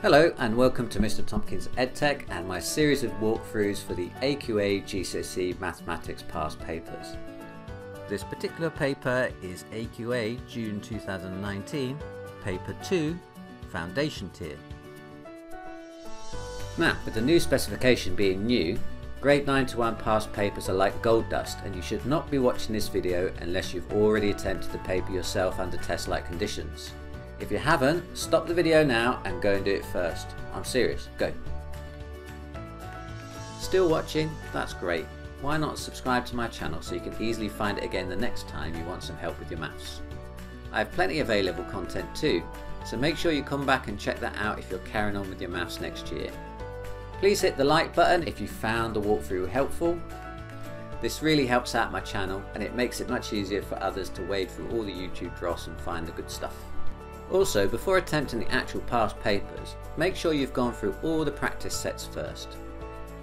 Hello and welcome to Mr. Tompkins EdTech and my series of walkthroughs for the AQA GCSE Mathematics past papers. This particular paper is AQA June 2019, Paper 2, Foundation Tier. Now, with the new specification being new, Grade 9 to 1 past papers are like gold dust and you should not be watching this video unless you've already attempted the paper yourself under test-like conditions. If you haven't, stop the video now and go and do it first. I'm serious, go. Still watching? That's great. Why not subscribe to my channel so you can easily find it again the next time you want some help with your maths. I have plenty of A-level content too, so make sure you come back and check that out if you're carrying on with your maths next year. Please hit the like button if you found the walkthrough helpful. This really helps out my channel and it makes it much easier for others to wade through all the YouTube dross and find the good stuff. Also, before attempting the actual past papers, make sure you've gone through all the practice sets first.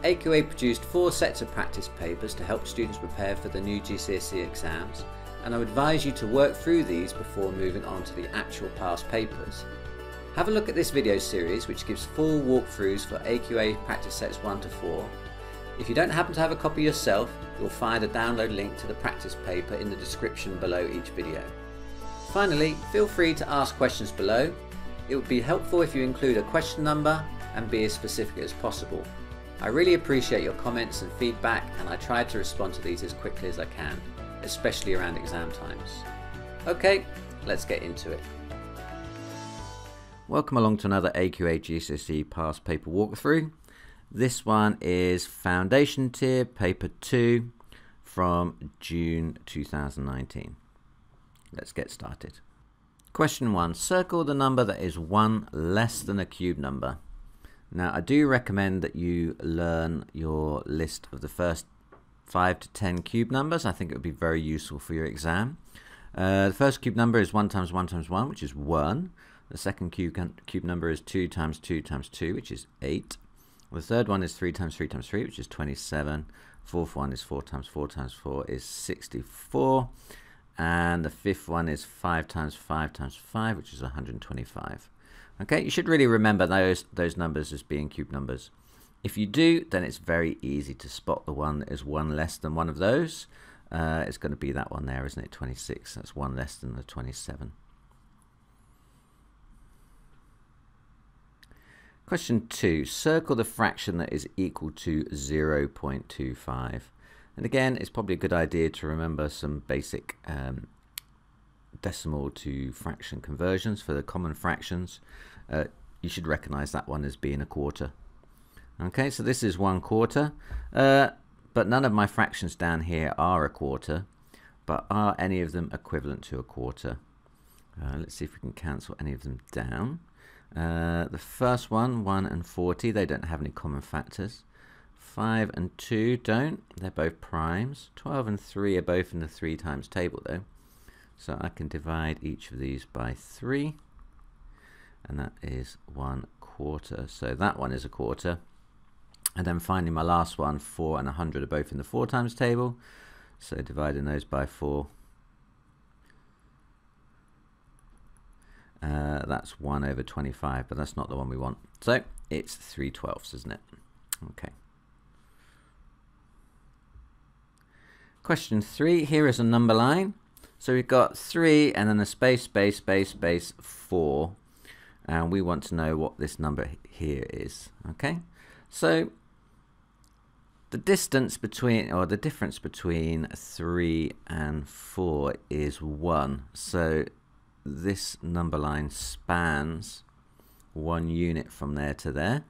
AQA produced 4 sets of practice papers to help students prepare for the new GCSE exams, and I would advise you to work through these before moving on to the actual past papers. Have a look at this video series which gives full walkthroughs for AQA practice sets 1 to 4. If you don't happen to have a copy yourself, you'll find a download link to the practice paper in the description below each video. Finally, feel free to ask questions below. It would be helpful if you include a question number and be as specific as possible. I really appreciate your comments and feedback and I try to respond to these as quickly as I can, especially around exam times. Okay, let's get into it. Welcome along to another AQA GCSE past paper walkthrough. This one is Foundation Tier Paper 2 from June 2019. Let's get started. Question 1. Circle the number that is 1 less than a cube number. Now I do recommend that you learn your list of the first 5 to 10 cube numbers. I think it would be very useful for your exam. The first cube number is 1 times 1 times 1, which is 1. The second cube number is 2 times 2 times 2, which is 8. The third one is 3 times 3 times 3, which is 27. Fourth one is 4 times 4 times 4 is 64. And the fifth one is 5 times 5 times 5, which is 125. Okay, you should really remember those numbers as being cube numbers. If you do, then it's very easy to spot the one that is 1 less than one of those. It's going to be that one there, isn't it? 26. That's 1 less than the 27. Question 2. Circle the fraction that is equal to 0.25. And again, it's probably a good idea to remember some basic decimal to fraction conversions for the common fractions. You should recognize that one as being a quarter. Okay, so this is 1/4, but none of my fractions down here are a quarter, but are any of them equivalent to a quarter? Let's see if we can cancel any of them down. The first one, 1 and 40, they don't have any common factors. 5 and 2 don't, they're both primes. 12 and 3 are both in the 3 times table though. So I can divide each of these by 3. And that is 1/4. So that one is a quarter. And then finally my last one, 4 and 100 are both in the 4 times table. So dividing those by 4. That's 1 over 25, but that's not the one we want. So it's 3/12, isn't it? Okay. Question 3, here is a number line. So we've got 3 and then a space, space, space, space, 4. And we want to know what this number here is. Okay, so the distance between, or the difference between 3 and 4 is 1. So this number line spans 1 unit from there to there.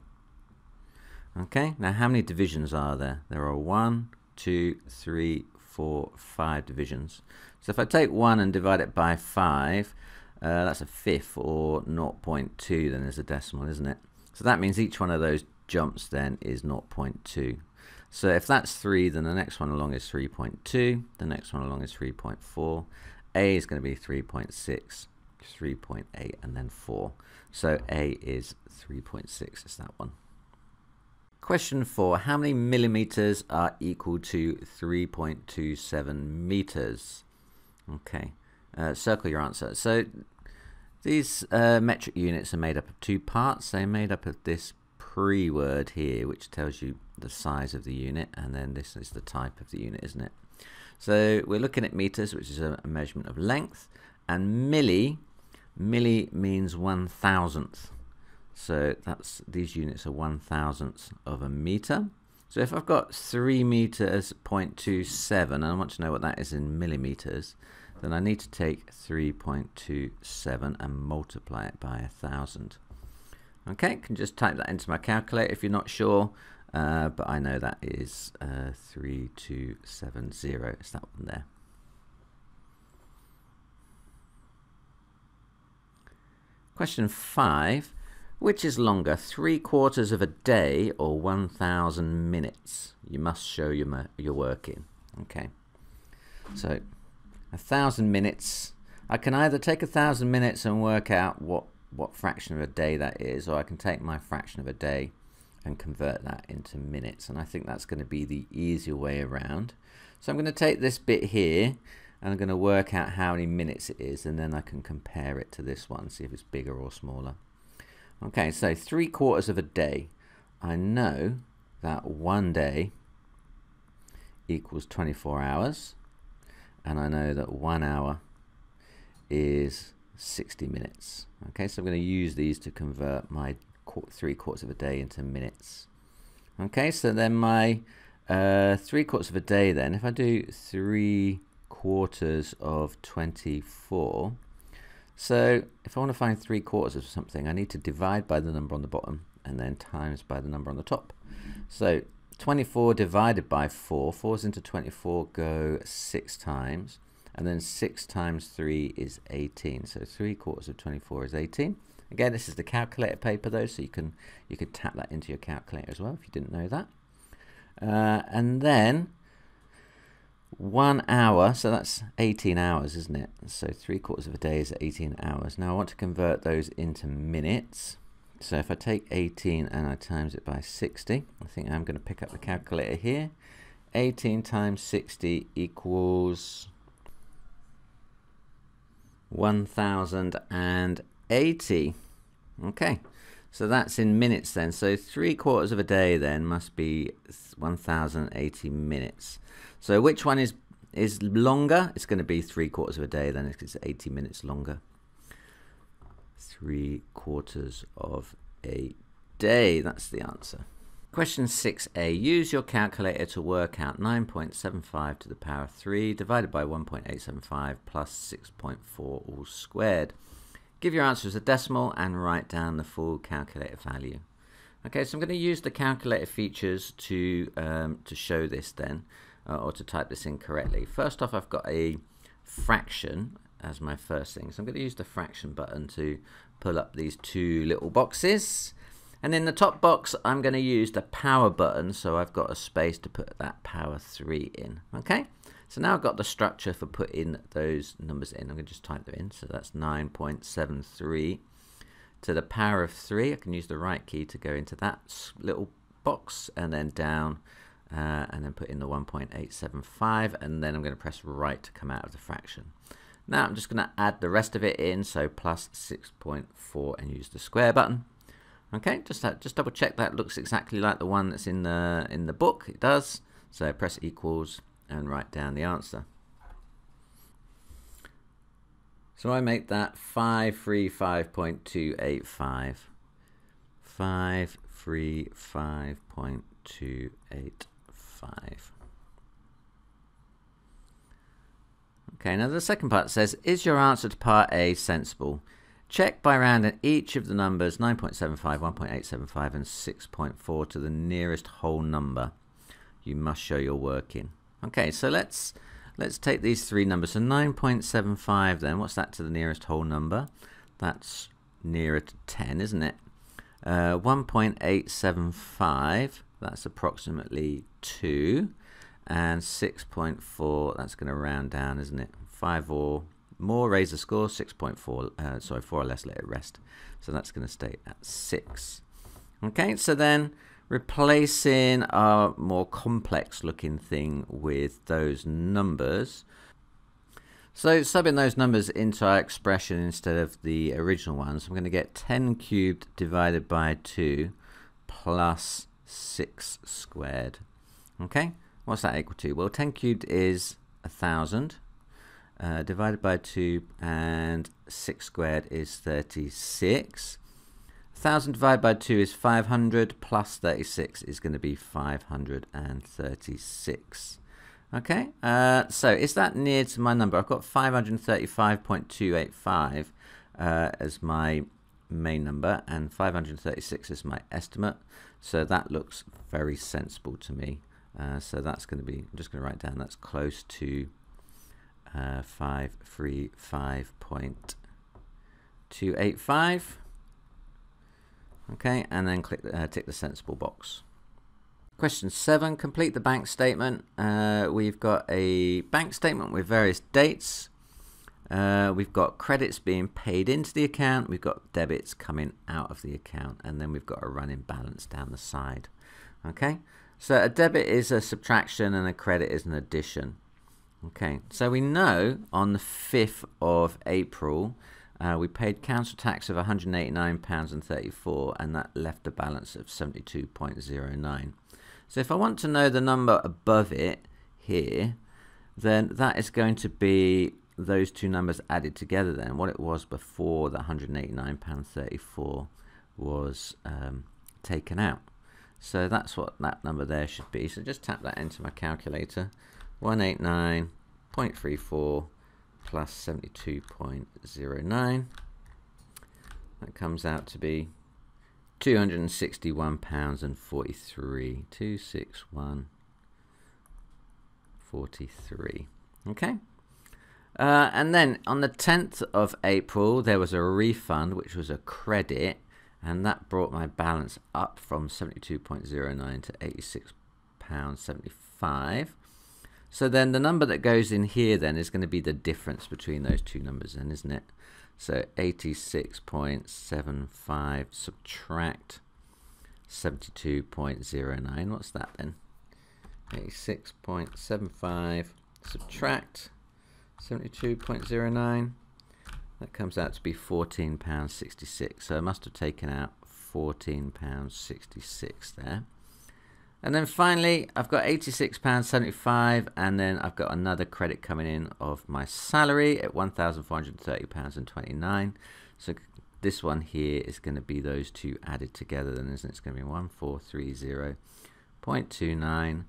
Okay, now how many divisions are there? There are 1, 2, 3, 4, 5 divisions. So if I take 1 and divide it by 5, that's a fifth, or 0.2 then is a decimal, isn't it? So that means each one of those jumps then is 0.2. So if that's 3, then the next one along is 3.2, the next one along is 3.4, A is going to be 3.6, 3.8, and then 4. So A is 3.6, is that one. Question 4. How many millimeters are equal to 3.27 meters? Okay, circle your answer. So These metric units are made up of two parts. They're made up of this pre-word here, which tells you the size of the unit, and then this is the type of the unit, isn't it? So we're looking at meters, which is a measurement of length, and milli means 1,000th. So these units are 1,000ths of a meter. So if I've got 3 meters 0.27, and I want to know what that is in millimeters, then I need to take 3.27 and multiply it by 1,000. Okay, can just type that into my calculator if you're not sure, but I know that is 3270. It's that one there. Question 5. Which is longer, 3/4 of a day or 1,000 minutes? You must show your working. Okay, so 1,000 minutes. I can either take 1,000 minutes and work out what fraction of a day that is, or I can take my fraction of a day and convert that into minutes. And I think that's going to be the easier way around. So I'm going to take this bit here and I'm going to work out how many minutes it is, and then I can compare it to this one, see if it's bigger or smaller. Okay, so 3/4 of a day. I know that 1 day equals 24 hours, and I know that 1 hour is 60 minutes. Okay, so I'm going to use these to convert my 3/4 of a day into minutes. Okay, so then my 3/4 of a day, then, if I do 3/4 of 24, so if I want to find 3/4 of something, I need to divide by the number on the bottom and then times by the number on the top. So 24 divided by 4, 4's into 24 go 6 times, and then 6 times 3 is 18. So 3/4 of 24 is 18. Again, this is the calculator paper though, so you could tap that into your calculator as well if you didn't know that. And then 1 hour, so that's 18 hours, isn't it? So 3/4 of a day is 18 hours. Now I want to convert those into minutes. So if I take 18 and I times it by 60, I think I'm going to pick up the calculator here. 18 times 60 equals 1,080. Okay, so that's in minutes then. So 3/4 of a day then must be 1,080 minutes. So which one is longer? It's going to be 3/4 of a day then, it's 80 minutes longer. 3/4 of a day, that's the answer. Question 6a. Use your calculator to work out 9.75 to the power of 3 divided by 1.875 plus 6.4 all squared. Give your answer as a decimal and write down the full calculator value. Okay, so I'm going to use the calculator features to show this then, or to type this in correctly. First off, I've got a fraction as my first thing. So I'm going to use the fraction button to pull up these two little boxes. And in the top box, I'm going to use the power button, so I've got a space to put that power 3 in. Okay, so now I've got the structure for putting those numbers in. I'm going to just type them in. So that's 9.73 to the power of 3. I can use the right key to go into that little box and then down, and then put in the 1.875, and then I'm going to press right to come out of the fraction. Now I'm just going to add the rest of it in, so plus 6.4, and use the square button. Okay, just double check that looks exactly like the one that's in the book. It does. So press equals and write down the answer. So I make that 535.285. 535.285. Okay, now the second part says, is your answer to part A sensible? Check by rounding each of the numbers 9.75, 1.875 and 6.4 to the nearest whole number. You must show your working. Okay, so let's take these three numbers. So 9.75 then, what's that to the nearest whole number? That's nearer to 10, isn't it? 1.875, that's approximately 2. And 6.4, that's going to round down, isn't it? 5 or more, raise the score. 6.4, sorry, 4 or less, let it rest. So that's going to stay at 6. Okay, so then replacing our more complex looking thing with those numbers. So subbing those numbers into our expression instead of the original ones, I'm going to get 10 cubed divided by 2 plus 6 squared. Okay, what's that equal to? Well, 10 cubed is 1,000 divided by 2, and 6 squared is 36. 1,000 divided by 2 is 500, plus 36 is going to be 536. Okay, so is that near to my number? I've got 535.285 as my main number, and 536 is my estimate. So that looks very sensible to me. So that's going to be, I'm just going to write down, that's close to 535.285. Okay, and then tick the sensible box. Question 7, complete the bank statement. We've got a bank statement with various dates. We've got credits being paid into the account. We've got debits coming out of the account. And then we've got a running balance down the side. Okay, so a debit is a subtraction and a credit is an addition. Okay, so we know on the 5th of April, we paid council tax of £189.34, and that left a balance of 72.09. So if I want to know the number above it here, then that is going to be those two numbers added together then, what it was before the £189.34 was taken out. So that's what that number there should be. So just tap that into my calculator. 189.34 plus 72.09. That comes out to be £261.43. 261.43. Okay. And then on the 10th of April, there was a refund, which was a credit, and that brought my balance up from 72.09 to £86.75. So then the number that goes in here then is going to be the difference between those two numbers then, isn't it? So 86.75 subtract 72.09. What's that then? 86.75 subtract 72.09. That comes out to be £14.66. So I must have taken out £14.66 there. And then finally, I've got £86.75, and then I've got another credit coming in of my salary at £1,430.29. So this one here is going to be those two added together, then, isn't it? It's going to be 1430.29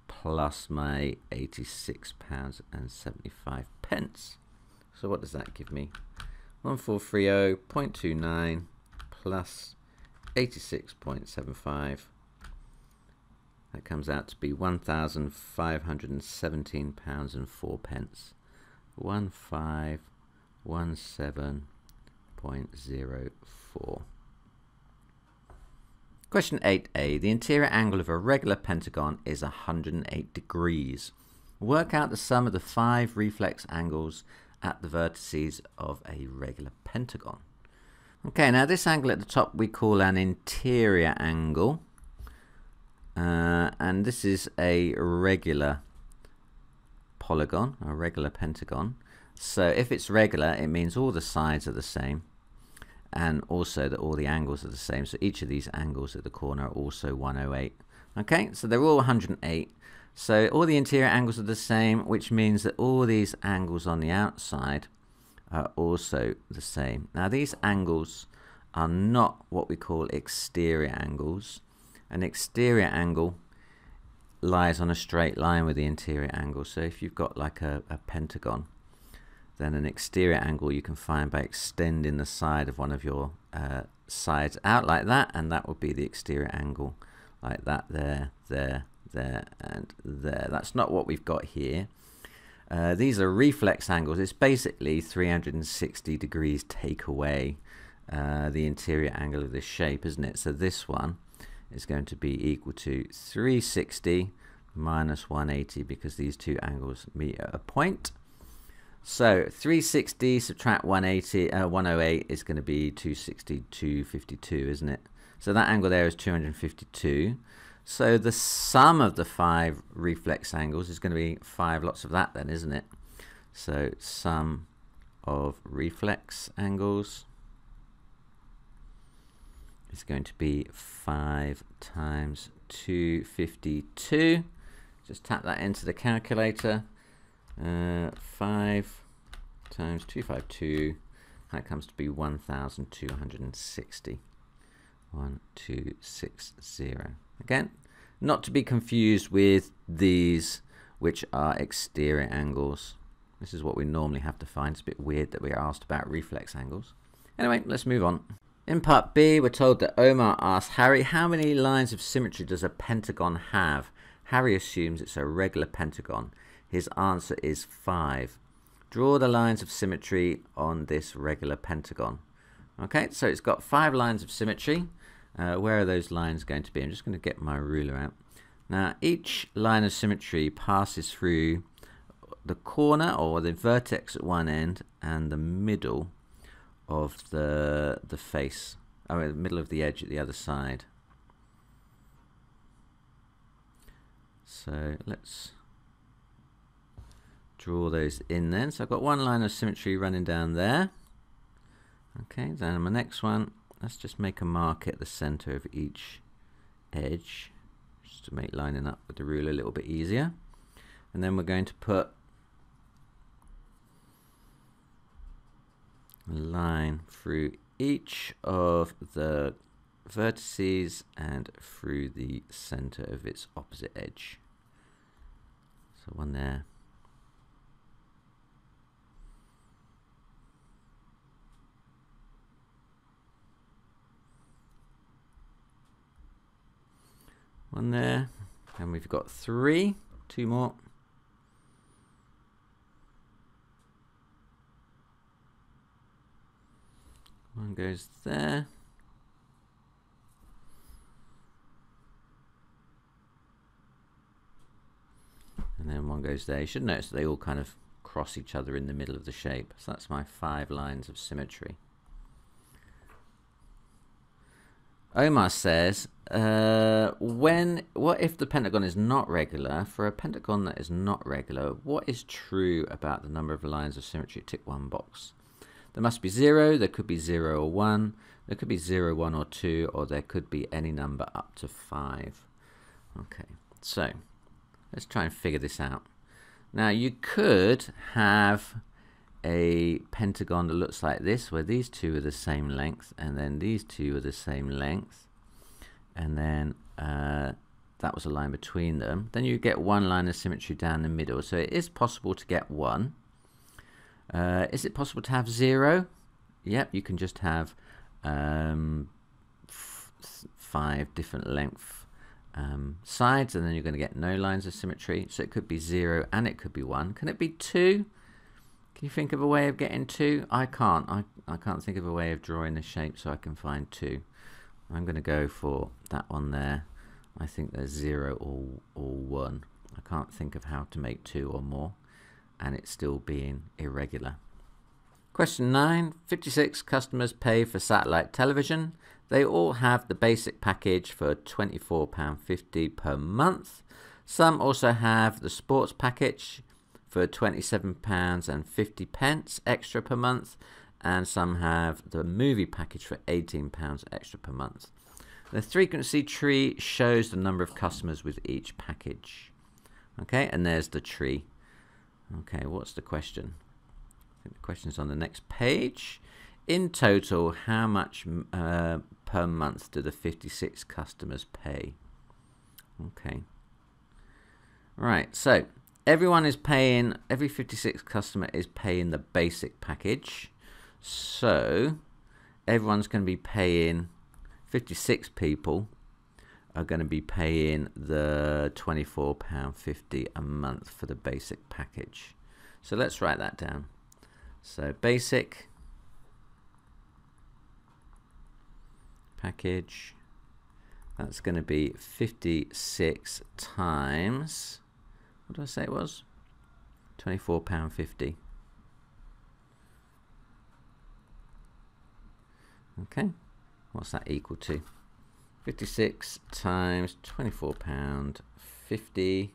plus my £86.75. So what does that give me? 1430.29 plus 86.75. That comes out to be £1,517.04. 1517.04. Question 8a. The interior angle of a regular pentagon is 108 degrees. Work out the sum of the 5 reflex angles at the vertices of a regular pentagon. Okay, now this angle at the top we call an interior angle. And this is a regular polygon, a regular pentagon. So if it's regular, it means all the sides are the same, and also that all the angles are the same. So each of these angles at the corner are also 108. Okay, so they're all 108. So all the interior angles are the same, which means that all these angles on the outside are also the same. Now these angles are not what we call exterior angles. An exterior angle lies on a straight line with the interior angle. So if you've got like a pentagon, then an exterior angle you can find by extending the side of one of your sides out like that, and that would be the exterior angle, like that, there, there, there, and there. That's not what we've got here. These are reflex angles. It's basically 360 degrees take away the interior angle of this shape, isn't it? So this one is going to be equal to 360 minus 180, because these two angles meet at a point. So 360 subtract 108 is going to be 260, 252, isn't it? So that angle there is 252. So the sum of the 5 reflex angles is going to be 5 lots of that then, isn't it? So sum of reflex angles is going to be 5 times 252. Just tap that into the calculator. 5 times 252, that comes to be 1,260. 1260. Again, not to be confused with these, which are exterior angles. This is what we normally have to find. It's a bit weird that we are asked about reflex angles. Anyway, let's move on. In part B, we're told that Omar asks Harry, how many lines of symmetry does a pentagon have? Harry assumes it's a regular pentagon. His answer is 5. Draw the lines of symmetry on this regular pentagon. Okay, so it's got 5 lines of symmetry. Where are those lines going to be? I'm just going to get my ruler out. Now, each line of symmetry passes through the corner or the vertex at one end and the middle of the face, or the middle of the edge at the other side. So let's draw those in then. So I've got one line of symmetry running down there. Okay, then my next one, let's just make a mark at the center of each edge, just to make lining up with the ruler a little bit easier. And then we're going to put a line through each of the vertices and through the center of its opposite edge. So one there. One there, and we've got 3, 2 more. One goes there. And then one goes there. You should notice they all kind of cross each other in the middle of the shape. So that's my 5 lines of symmetry. Omar says, what if the pentagon is not regular? For a pentagon that is not regular, what is true about the number of lines of symmetry? Tick one box. There must be 0, there could be 0 or 1, there could be 0, 1 or 2, or there could be any number up to 5. Okay, so let's try and figure this out. Now you could have a pentagon that looks like this, where these two are the same length, and then these two are the same length, and then that was a line between them. Then you get one line of symmetry down the middle. So it is possible to get 1. Is it possible to have 0? Yep, you can just have 5 different length sides, and then you're going to get no lines of symmetry. So it could be 0 and it could be 1. Can it be 2? Can you think of a way of getting 2? I can't. I can't think of a way of drawing the shape so I can find 2. I'm going to go for that one there. I think there's 0 or 1. I can't think of how to make 2 or more, and it's still being irregular. Question 9. 56 customers pay for satellite television. They all have the basic package for £24.50 per month. Some also have the sports package for £27.50 extra per month, and some have the movie package for £18 extra per month. The frequency tree shows the number of customers with each package. Okay, and there's the tree. Okay, what's the question? I think the question's on the next page. In total, how much per month do the 56 customers pay? Okay. Right, so everyone is paying, every 56 customer is paying the basic package. So everyone's going to be paying, 56 people are going to be paying the £24.50 a month for the basic package. So let's write that down. So basic package, that's going to be 56 times, what did I say it was? £24.50. Okay, what's that equal to? 56 times £24.50,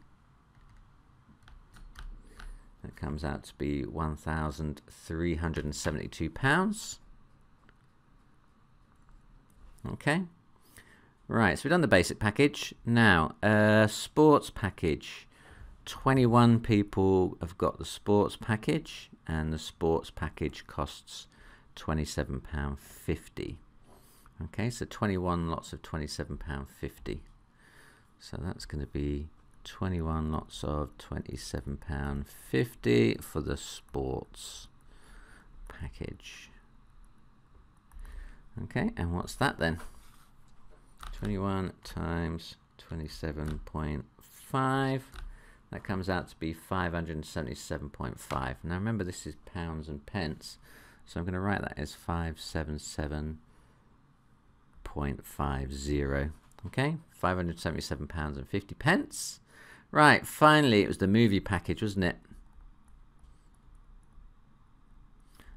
That comes out to be £1,372. Okay. Right, so we've done the basic package. Now, sports package. 21 people have got the sports package, and the sports package costs £27.50. Okay, so 21 lots of £27.50. So that's going to be 21 lots of £27.50 for the sports package. Okay, and what's that then? 21 times 27.5. That comes out to be 577.5. Now remember, this is pounds and pence, so I'm going to write that as 577.50. Okay, £577.50. Right, finally, it was the movie package, wasn't it?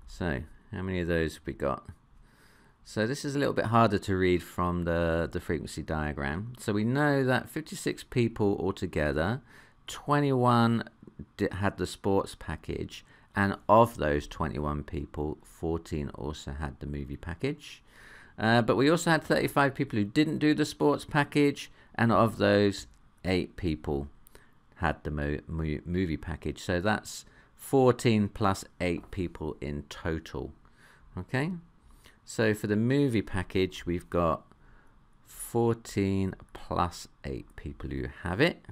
So, how many of those have we got? So this is a little bit harder to read from the frequency diagram. So we know that 56 people altogether, 21 had the sports package, and of those 21 people, 14 also had the movie package. But we also had 35 people who didn't do the sports package, and of those, 8 people had the movie package. So that's 14 plus 8 people in total. Okay, so for the movie package, we've got 14 plus 8 people who have it.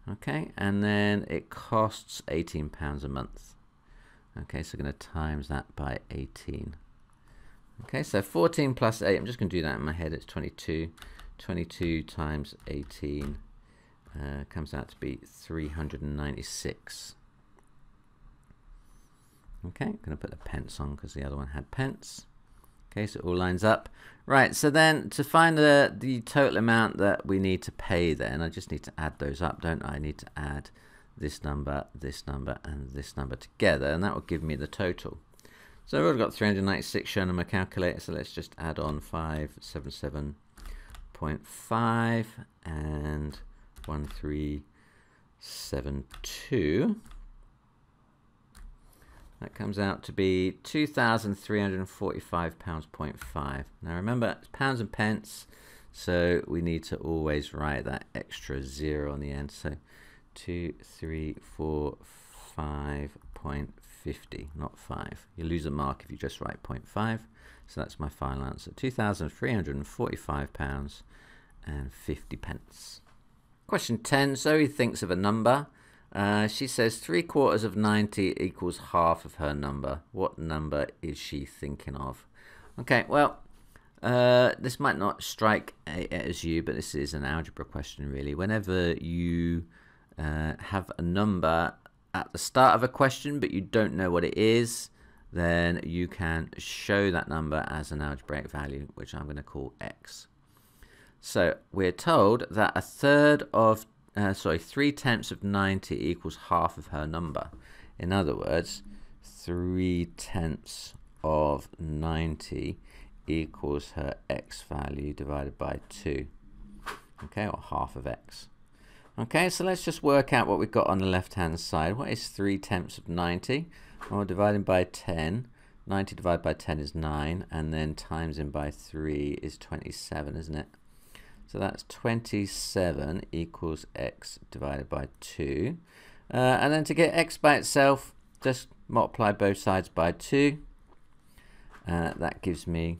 Okay, and then it costs £18 a month. Okay, so we're going to times that by 18. Okay, so 14 plus 8, I'm just going to do that in my head, it's 22. 22 times 18 comes out to be 396. Okay, I'm going to put the pence on because the other one had pence. Okay, so it all lines up. Right, so then to find the total amount that we need to pay then, I just need to add those up, don't I? I need to add this number, and this number together, and that will give me the total. So I've already got 396 shown on my calculator, so let's just add on 577.5 and 1372. That comes out to be £2,345.5. Now remember, it's pounds and pence, so we need to always write that extra 0 on the end. So 2345.50, not 5. You lose a mark if you just write 0.5. So that's my final answer, £2,345.50. Question 10, Zoe thinks of a number. She says 3/4 of 90 equals half of her number. What number is she thinking of? Okay, well, this might not strike as you, but this is an algebra question really. Whenever you have a number at the start of a question but you don't know what it is, then you can show that number as an algebraic value, which I'm going to call x. So we're told that 3/10 of 90 equals half of her number. In other words, 3/10 of 90 equals her x value divided by 2. Okay, or half of x. Okay, so let's just work out what we've got on the left-hand side. What is 3/10 of 90? Well, dividing by 10. 90 divided by 10 is 9, and then times in by 3 is 27, isn't it? So that's 27 equals x divided by 2. And then to get x by itself, just multiply both sides by 2. That gives me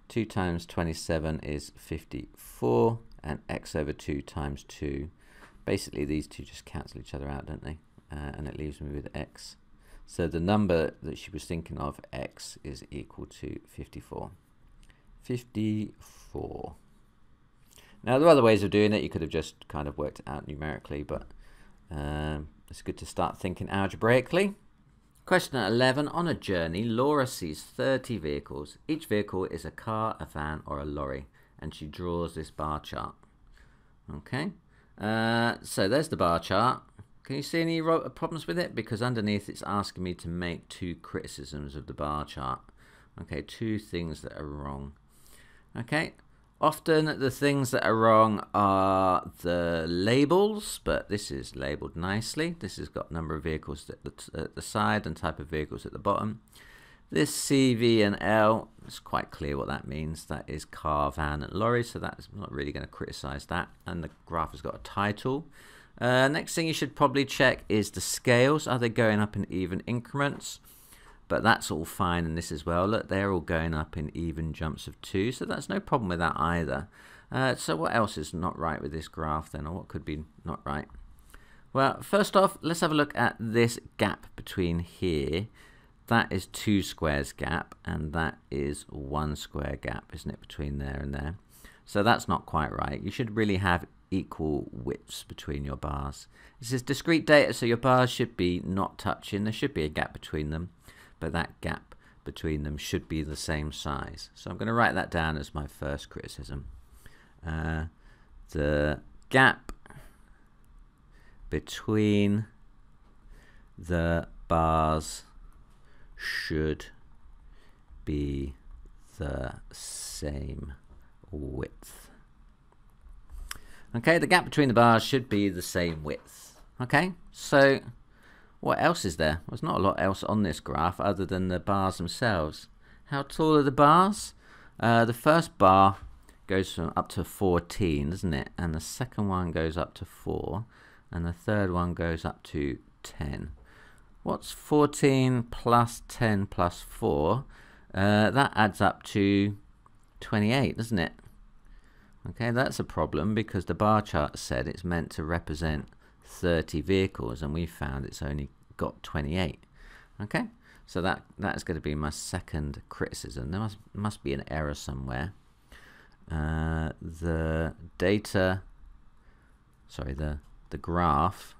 2 times 27 is 54, and x over 2 times 2. Basically, these two just cancel each other out, don't they? And it leaves me with x. So the number that she was thinking of, x, is equal to 54. 54. Now, there are other ways of doing it. You could have just kind of worked it out numerically, but it's good to start thinking algebraically. Question 11. On a journey, Laura sees 30 vehicles. Each vehicle is a car, a van, or a lorry, and she draws this bar chart. Okay, so there's the bar chart. Can you see any problems with it? Because underneath it's asking me to make 2 criticisms of the bar chart. Okay, 2 things that are wrong. Okay. Often the things that are wrong are the labels, but this is labeled nicely. This has got number of vehicles at the side and type of vehicles at the bottom. This C, V, and L, it's quite clear what that means. That is car, van, and lorry, so that's not really going to criticize that. And the graph has got a title. Next thing you should probably check is the scales. Are they going up in even increments? But that's all fine in this as well. Look, they're all going up in even jumps of 2, so that's no problem with that either. So what else is not right with this graph then, or what could be not right? Well, first off, let's have a look at this gap between here. That is 2 squares gap, and that is 1 square gap, isn't it, between there and there? So that's not quite right. You should really have equal widths between your bars. This is discrete data, so your bars should be not touching. There should be a gap between them, but that gap between them should be the same size. So I'm going to write that down as my first criticism. The gap between the bars should be the same width. Okay, the gap between the bars should be the same width. Okay, so what else is there? There's not a lot else on this graph other than the bars themselves. How tall are the bars? The first bar goes from up to 14, doesn't it? And the second one goes up to 4, and the third one goes up to 10. What's 14 plus 10 plus 4? That adds up to 28, doesn't it? Okay, that's a problem because the bar chart said it's meant to represent 30 vehicles, and we found it's only got 28. Okay, so that is going to be my second criticism. There must be an error somewhere. The graph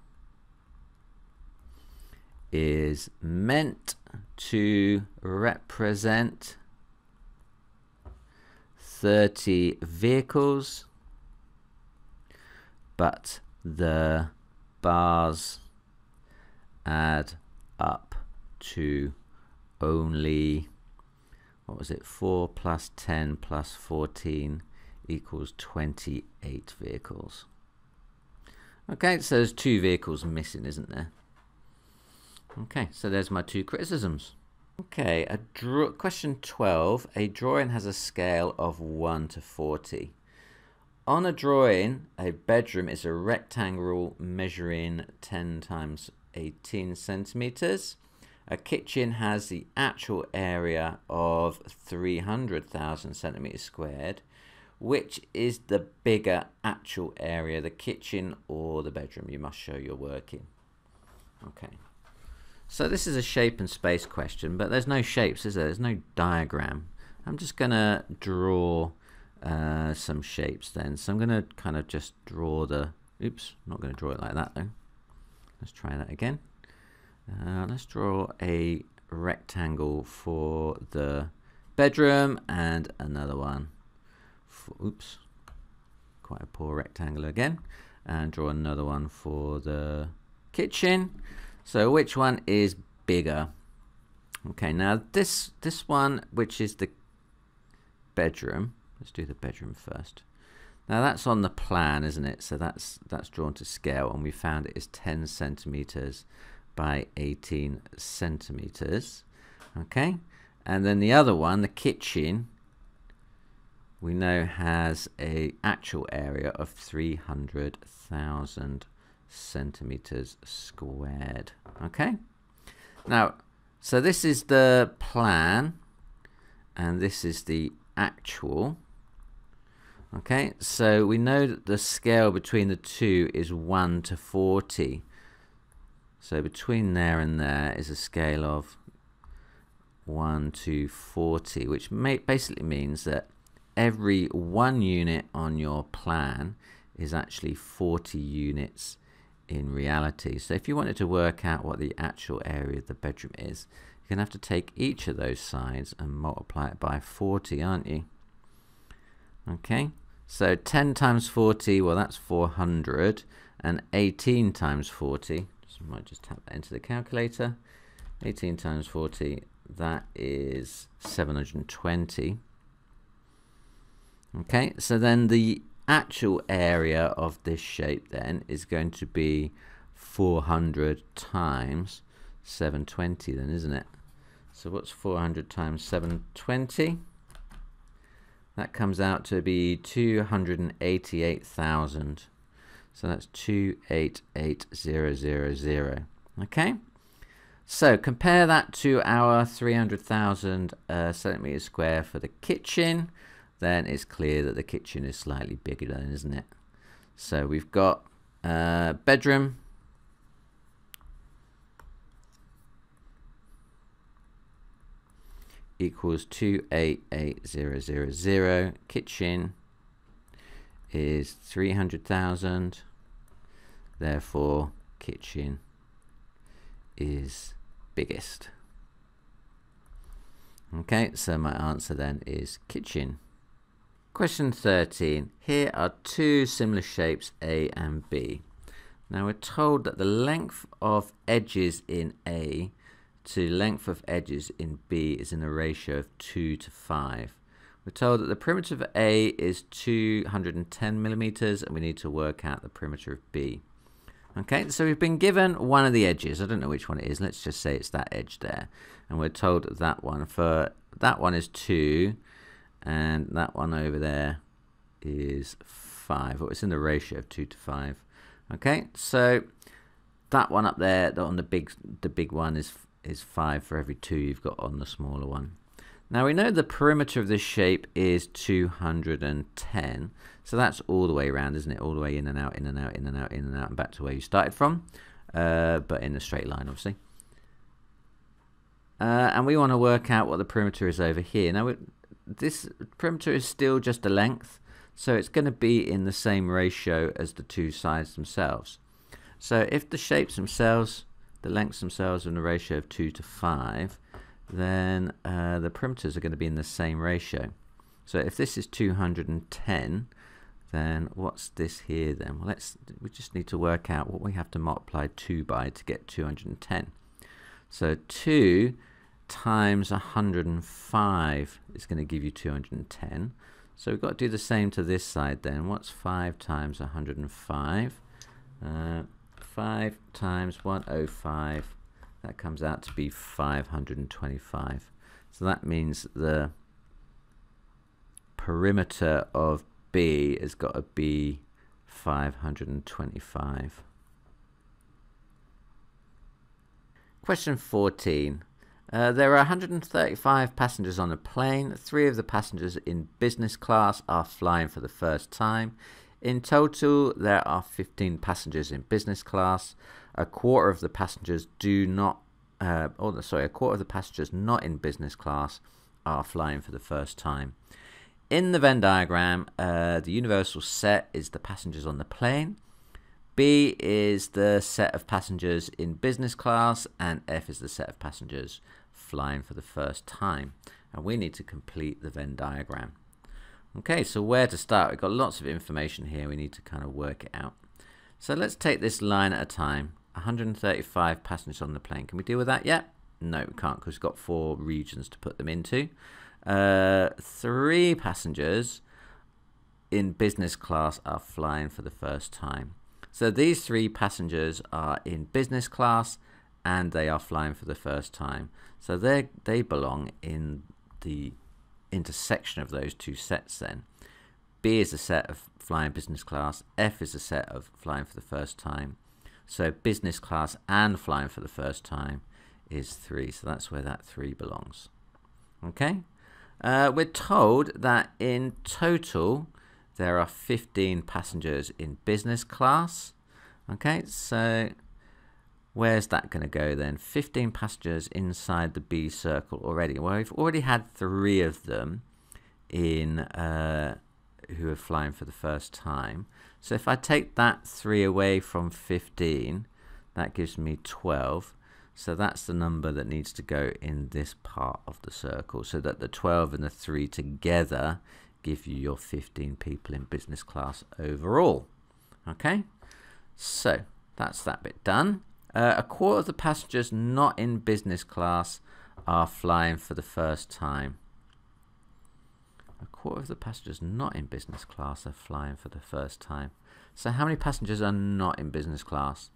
is meant to represent 30 vehicles, but the bars add up to only, what was it, 4 plus 10 plus 14 equals 28 vehicles. Okay, so there's 2 vehicles missing, isn't there? Okay, so there's my 2 criticisms. Okay, question 12. A drawing has a scale of 1 to 40. On a drawing, a bedroom is a rectangle measuring 10 times 18 centimeters. A kitchen has the actual area of 300,000 centimeters squared. Which is the bigger actual area, the kitchen or the bedroom? You must show your working. Okay. So this is a shape and space question, but there's no shapes, is there? There's no diagram. I'm just going to draw some shapes then. So I'm going to kind of just draw the... Oops, I'm not going to draw it like that though. Let's try that again. Let's draw a rectangle for the bedroom and another one. Oops, quite a poor rectangle again. And draw another one for the kitchen. So which one is bigger? Okay, now this one, which is the bedroom. Let's do the bedroom first. Now that's on the plan, isn't it? So that's drawn to scale, and we found it is 10 centimeters by 18 centimeters. Okay, and then the other one, the kitchen, we know has a actual area of 300,000 centimeters squared. Okay, now so this is the plan and this is the actual. Okay, so we know that the scale between the two is 1 to 40. So between there and there is a scale of 1 to 40, which basically means that every 1 unit on your plan is actually 40 units in reality. So if you wanted to work out what the actual area of the bedroom is, you're going to have to take each of those sides and multiply it by 40, aren't you? Okay, so 10 times 40, well that's 400, and 18 times 40, so I might just tap that into the calculator, 18 times 40, that is 720. Okay, so then the actual area of this shape then is going to be 400 times 720 then, isn't it? So what's 400 times 720? That comes out to be 288,000. So that's 288,000. Okay? So compare that to our 300,000 centimeters square for the kitchen. Then it's clear that the kitchen is slightly bigger then, isn't it? So we've got bedroom. Equals 288,000. Kitchen is 300,000. Therefore, kitchen is biggest. Okay, so my answer then is kitchen. Question 13. Here are two similar shapes, A and B. Now we're told that the length of edges in A to length of edges in B is in a ratio of 2 to 5. We're told that the perimeter of A is 210 millimeters and we need to work out the perimeter of B. Okay, so we've been given one of the edges. I don't know which one it is. Let's just say it's that edge there. And we're told that that one is 2 and that one over there is 5. Well, it's in the ratio of 2 to 5. Okay, so that one up there, on the big one is 5 for every 2 you've got on the smaller one. Now we know the perimeter of this shape is 210, so that's all the way around, isn't it? All the way in and out, in and out, in and out, in and out, and back to where you started from, but in a straight line, obviously. And we want to work out what the perimeter is over here. Now this perimeter is still just a length, so it's going to be in the same ratio as the two sides themselves. So if the shapes themselves, the lengths themselves are in a ratio of 2 to 5, then the perimeters are going to be in the same ratio. So if this is 210, then what's this here then? Well, we just need to work out what we have to multiply 2 by to get 210. So 2 times 105 is going to give you 210. So we've got to do the same to this side then. What's 5 times 105? 5 times 105, that comes out to be 525. So that means the perimeter of B has got to be 525. Question 14. There are 135 passengers on a plane. 3 of the passengers in business class are flying for the first time. In total, there are 15 passengers in business class. A quarter of the passengers a quarter of the passengers not in business class are flying for the first time. In the Venn diagram, the universal set is the passengers on the plane. B is the set of passengers in business class, and F is the set of passengers flying for the first time. And we need to complete the Venn diagram. Okay, so where to start? We've got lots of information here. We need to kind of work it out. So let's take this line at a time. 135 passengers on the plane. Can we deal with that yet? No, we can't, because we've got 4 regions to put them into. 3 passengers in business class are flying for the first time. So these 3 passengers are in business class and they are flying for the first time. So they belong in the intersection of those two sets then. B is a set of flying business class, F is a set of flying for the first time. So business class and flying for the first time is 3, so that's where that 3 belongs. Okay, we're told that in total there are 15 passengers in business class. Okay, so where's that going to go then? 15 passengers inside the B circle already. Well, we've already had 3 of them in who are flying for the first time. So if I take that 3 away from 15, that gives me 12. So that's the number that needs to go in this part of the circle, so that the 12 and the 3 together give you your 15 people in business class overall. Okay, so that's that bit done. A quarter of the passengers not in business class are flying for the first time. A quarter of the passengers not in business class are flying for the first time. So how many passengers are not in business class?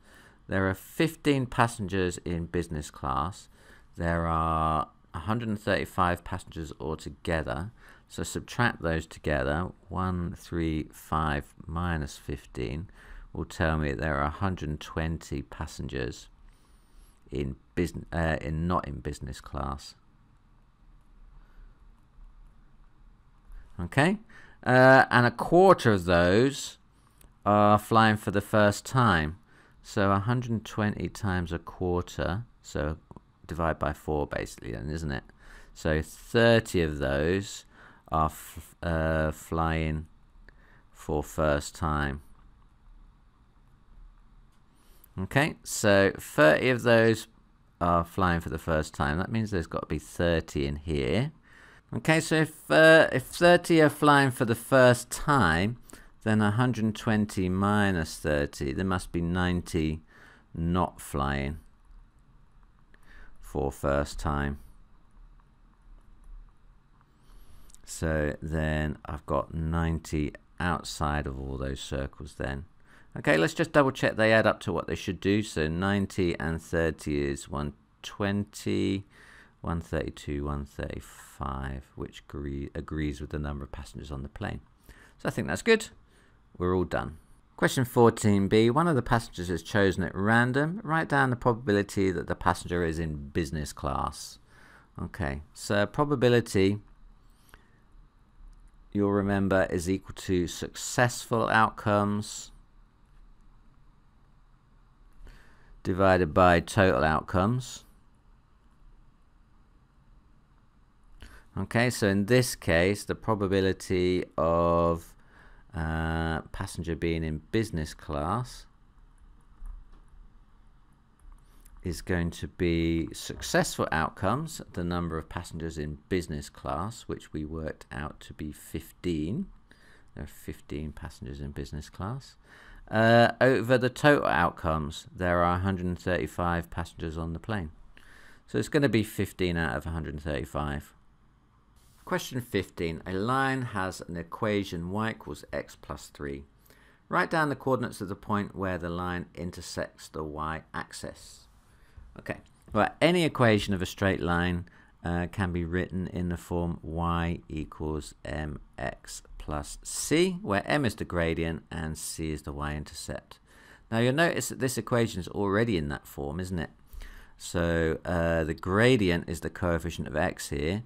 There are 15 passengers in business class. There are 135 passengers altogether. So subtract those together. 135 minus 15 will tell me there are 120 passengers in not in business class. Okay, and a quarter of those are flying for the first time. So 120 times a quarter, so divide by 4 basically then, isn't it? So 30 of those are flying for first time. Okay, so 30 of those are flying for the first time. That means there's got to be 30 in here. Okay, so if 30 are flying for the first time, then 120 minus 30, there must be 90 not flying for first time. So then I've got 90 outside of all those circles then. Okay, let's just double check they add up to what they should do. So 90 and 30 is 120, 132, 135, which agrees with the number of passengers on the plane. So I think that's good. We're all done. Question 14b, one of the passengers is chosen at random. Write down the probability that the passenger is in business class. Okay, so probability, you'll remember, is equal to successful outcomes divided by total outcomes. Okay, so in this case, the probability of passenger being in business class is going to be successful outcomes, the number of passengers in business class, which we worked out to be 15. There are 15 passengers in business class. Over the total outcomes, there are 135 passengers on the plane. So it's going to be 15 out of 135. Question 15. A line has an equation y equals x plus 3. Write down the coordinates of the point where the line intersects the y-axis. Okay, well, any equation of a straight line can be written in the form y equals mx plus c, where m is the gradient and c is the y-intercept. Now you'll notice that this equation is already in that form, isn't it? So the gradient is the coefficient of x here.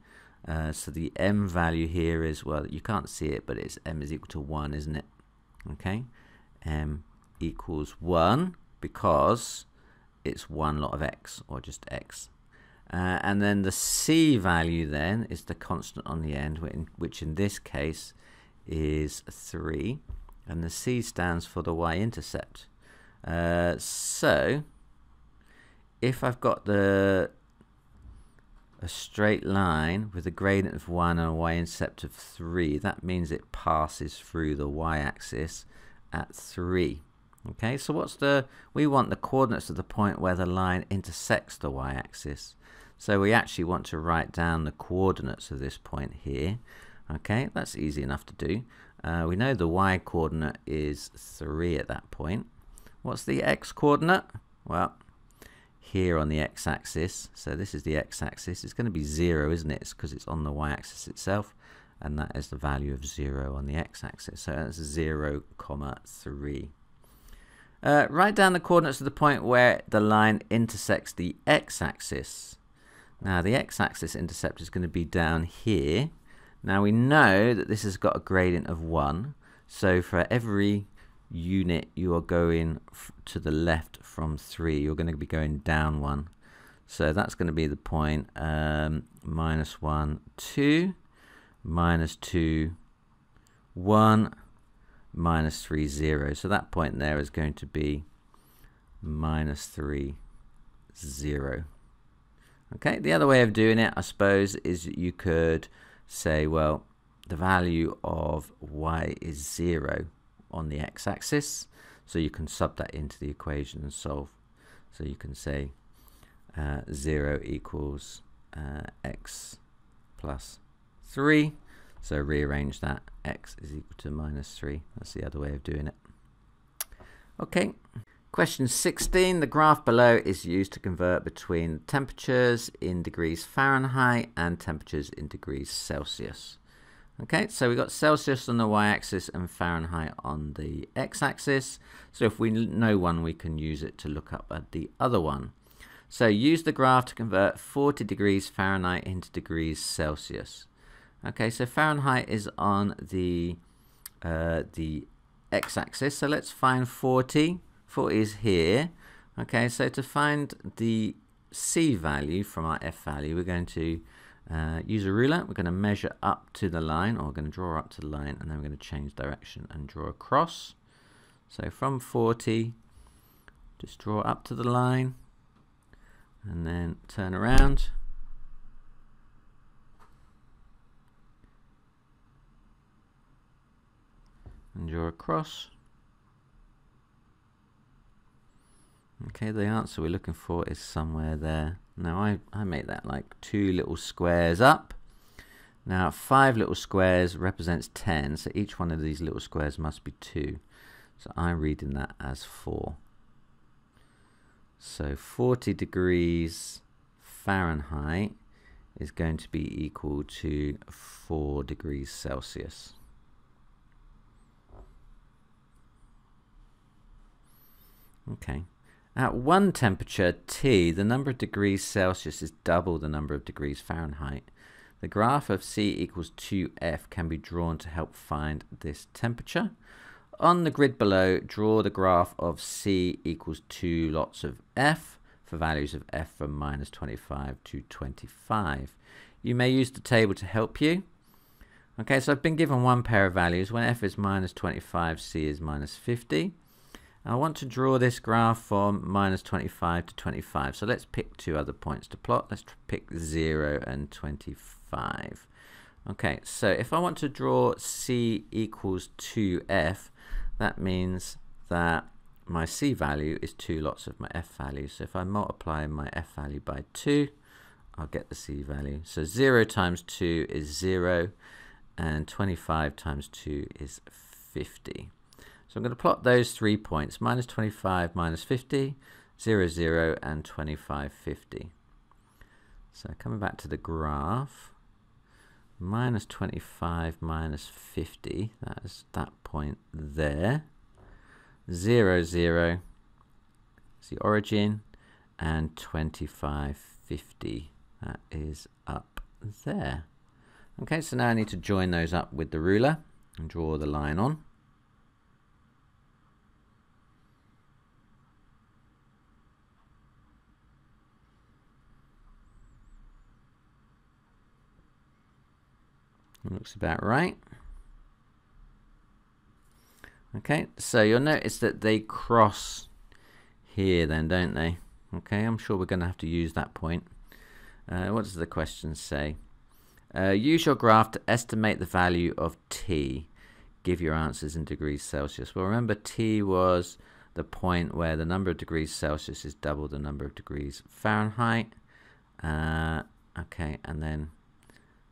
So the m value here is, well, you can't see it, but it's m is equal to 1, isn't it? Okay, m equals 1 because it's 1 lot of x, or just x. And then the c value then is the constant on the end, which in this case is 3, and the c stands for the y-intercept. So if I've got a straight line with a gradient of 1 and a y-intercept of 3, that means it passes through the y-axis at 3. Okay, so we want the coordinates of the point where the line intersects the y-axis. So we actually want to write down the coordinates of this point here. Okay, that's easy enough to do. We know the y-coordinate is 3 at that point. What's the x-coordinate? Well, here on the x-axis, so this is the x-axis, it's going to be 0, isn't it? It's because it's on the y-axis itself, and that is the value of 0 on the x-axis. So that's 0, 3. Write down the coordinates of the point where the line intersects the x-axis. Now the x-axis intercept is going to be down here. Now we know that this has got a gradient of 1, so for every unit you are going to the left from 3, you're going to be going down 1. So that's going to be the point minus 1, 2, minus 2, 1, minus 3, 0. So that point there is going to be minus 3, 0. Okay, the other way of doing it, I suppose, is you could say, well, the value of y is 0 on the x-axis, so you can sub that into the equation and solve. So you can say 0 equals x plus 3. So rearrange that. X is equal to -3. That's the other way of doing it. Okay. Question 16. The graph below is used to convert between temperatures in degrees Fahrenheit and temperatures in degrees Celsius. Okay, so we've got Celsius on the y-axis and Fahrenheit on the x-axis. So if we know one, we can use it to look up at the other one. So use the graph to convert 40 degrees Fahrenheit into degrees Celsius. Okay, so Fahrenheit is on the x-axis. So let's find 40. 40 is here. Okay, so to find the C value from our F value, we're going to use a ruler. We're going to measure up to the line, or we're going to draw up to the line, and then we're going to change direction and draw across. So from 40, just draw up to the line, and then turn around. And draw across. Okay, the answer we're looking for is somewhere there. Now I make that like 2 little squares up. Now 5 little squares represents 10, so each one of these little squares must be 2. So I'm reading that as 4. So 40 degrees Fahrenheit is going to be equal to 4 degrees Celsius. Okay. At one temperature, T, the number of degrees Celsius is double the number of degrees Fahrenheit. The graph of C equals 2F can be drawn to help find this temperature. On the grid below, draw the graph of C equals 2 lots of F for values of F from -25 to 25. You may use the table to help you. Okay, so I've been given one pair of values. When F is -25, C is -50. I want to draw this graph from -25 to 25. So let's pick 2 other points to plot. Let's pick 0 and 25. Okay, so if I want to draw C equals 2F, that means that my C value is 2 lots of my F value. So if I multiply my F value by 2, I'll get the C value. So 0 times 2 is 0, and 25 times 2 is 50. So I'm going to plot those 3 points, -25, -50, 0, 0, and 25, 50. So coming back to the graph, -25 -50, that is that point there. 0, 0 is the origin, and 25, 50, that is up there. Okay, so now I need to join those up with the ruler and draw the line on. Looks about right. Okay, so you'll notice that they cross here then, don't they? Okay, I'm sure we're going to have to use that point. What does the question say? Use your graph to estimate the value of T. Give your answers in degrees Celsius. Well, remember T was the point where the number of degrees Celsius is double the number of degrees Fahrenheit. Okay, and then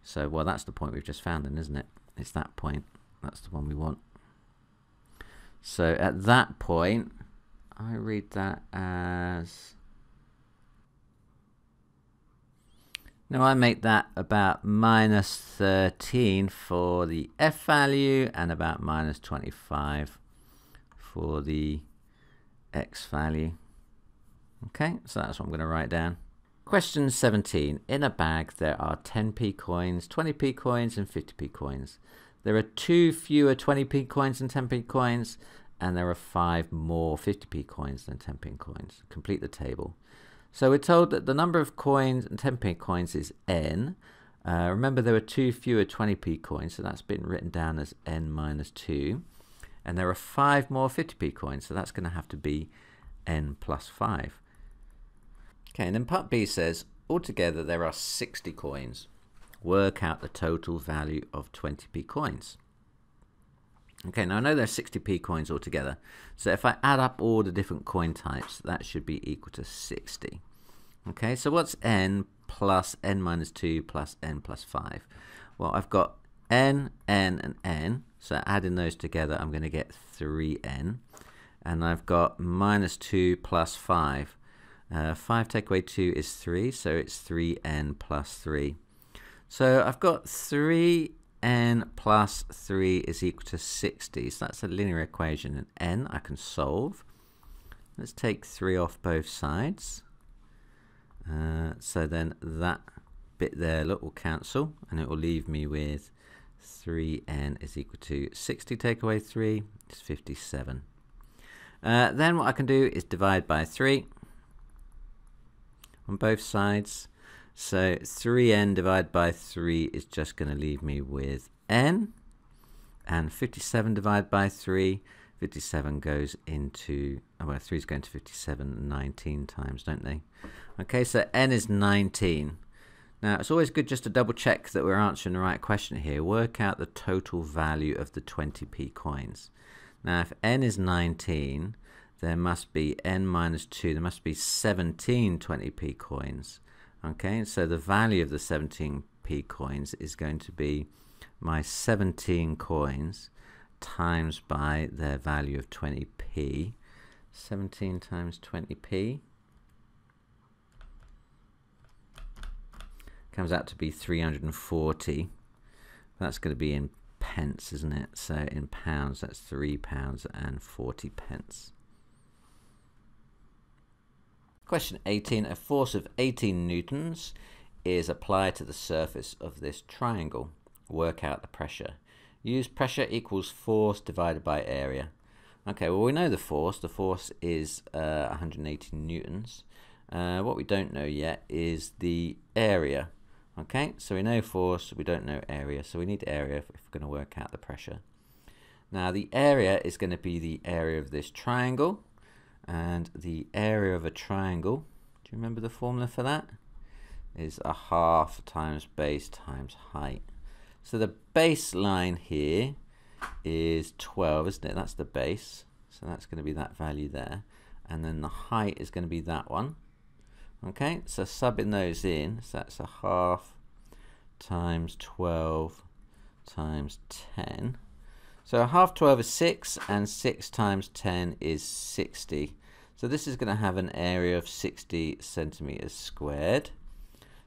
so, well, that's the point we've just found then, isn't it? It's that point. That's the one we want. So at that point, I read that as... Now I make that about -13 for the F value and about -25 for the X value. Okay, so that's what I'm going to write down. Question 17. In a bag there are 10p coins, 20p coins and 50p coins. There are 2 fewer 20p coins than 10p coins, and there are 5 more 50p coins than 10p coins. Complete the table. So we're told that the number of coins and 10p coins is n. Remember there were 2 fewer 20p coins, so that's been written down as n minus 2. And there are 5 more 50p coins, so that's going to have to be n plus 5. Okay, and then part B says, altogether there are 60 coins. Work out the total value of 20p coins. Okay, now I know there's 60p coins altogether. So if I add up all the different coin types, that should be equal to 60. Okay, so what's n plus n minus 2 plus n plus 5? Well, I've got n, n, and n. So adding those together, I'm going to get 3n. And I've got minus 2 plus 5. 5 take away 2 is 3, so it's 3n plus 3. So I've got 3n plus 3 is equal to 60. So that's a linear equation. And n I can solve. Let's take 3 off both sides. So then that bit there, look, will cancel, and it will leave me with 3n is equal to 60 take away 3 is 57. Then what I can do is divide by 3 on both sides. So 3n divided by 3 is just going to leave me with n, and 57 divided by 3, 57 goes into, oh well, 3 is going to 57 19 times, don't they? Okay, so n is 19. Now, it's always good just to double check that we're answering the right question here. Work out the total value of the 20p coins. Now, if n is 19, there must be n minus 2. There must be 17 20p coins. Okay, so the value of the 17p coins is going to be my 17 coins times by their value of 20p. 17 times 20p comes out to be 340. That's going to be in pence, isn't it? So in pounds, that's £3.40. Question 18. A force of 18 newtons is applied to the surface of this triangle. Work out the pressure. Use pressure equals force divided by area. Okay, well, we know the force. The force is 180 newtons. What we don't know yet is the area. Okay, so we know force, we don't know area, so we need area if we're going to work out the pressure. Now the area is going to be the area of this triangle, and the area of a triangle, do you remember the formula for that? Is a half times base times height. So the baseline here is 12, isn't it? That's the base, so that's going to be that value there, and then the height is going to be that one. Okay, so subbing those in, so that's a half times 12 times 10. So a half 12 is 6, and 6 times 10 is 60. So this is going to have an area of 60 centimeters squared.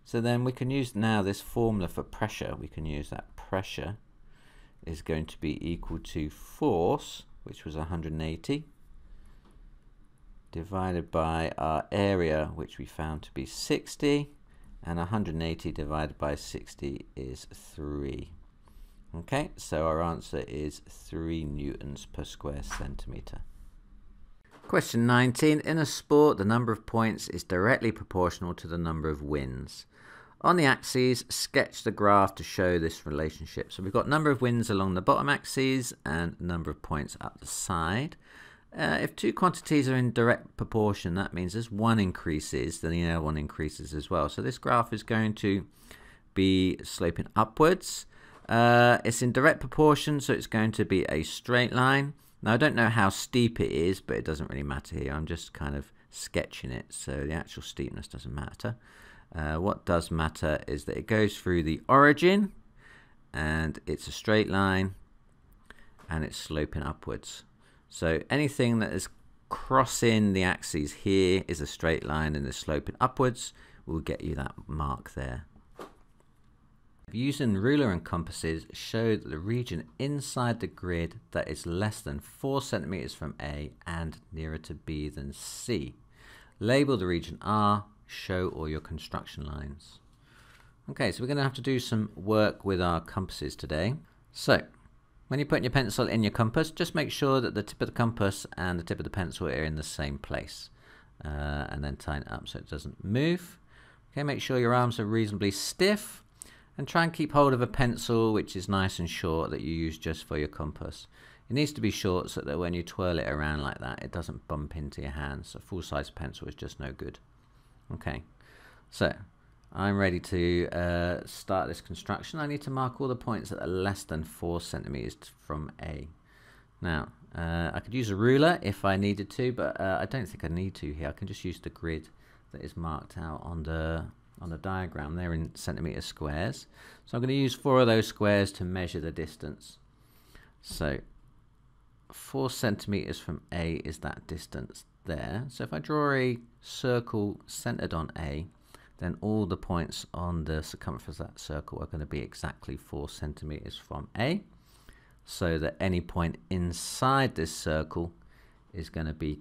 So then we can use now this formula for pressure. We can use that pressure is going to be equal to force, which was 180, divided by our area, which we found to be 60, and 180 divided by 60 is 3. Okay, so our answer is 3 newtons per square centimetre. Question 19. In a sport, the number of points is directly proportional to the number of wins. On the axes, sketch the graph to show this relationship. So we've got number of wins along the bottom axes and number of points up the side. If two quantities are in direct proportion, that means as one increases, then the other one increases as well. So this graph is going to be sloping upwards. It's in direct proportion, so it's going to be a straight line. Now, I don't know how steep it is, but it doesn't really matter here. I'm just kind of sketching it, so the actual steepness doesn't matter. What does matter is that it goes through the origin, and it's a straight line, and it's sloping upwards. So anything that is crossing the axes here is a straight line and is sloping upwards. Will get you that mark there. Using ruler and compasses, show that the region inside the grid that is less than 4 centimeters from A and nearer to B than C. Label the region R. Show all your construction lines. Okay, so we're going to have to do some work with our compasses today. So when you're putting your pencil in your compass, just make sure that the tip of the compass and the tip of the pencil are in the same place, and then tighten it up so it doesn't move. Okay, make sure your arms are reasonably stiff, and try and keep hold of a pencil which is nice and short that you use just for your compass. It needs to be short so that when you twirl it around like that, it doesn't bump into your hands. A full-size pencil is just no good. Okay, so I'm ready to start this construction. I need to mark all the points that are less than 4 centimeters from A. Now, I could use a ruler if I needed to, but I don't think I need to here. I can just use the grid that is marked out on the on the diagram. They're in centimeter squares. So I'm going to use 4 of those squares to measure the distance. So 4 centimeters from A is that distance there. So if I draw a circle centered on A, then all the points on the circumference of that circle are going to be exactly 4 centimeters from A, so that any point inside this circle is going to be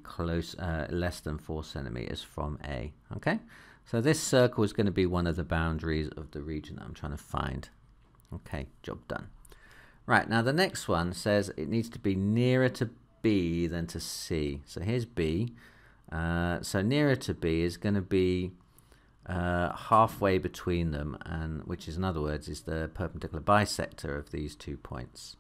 less than 4 centimeters from A. Okay, so this circle is going to be one of the boundaries of the region that I'm trying to find. Okay, job done. Right, now the next one says it needs to be nearer to B than to C. So here's B. So nearer to B is going to be halfway between them, and which is, in other words, is the perpendicular bisector of these 2 points.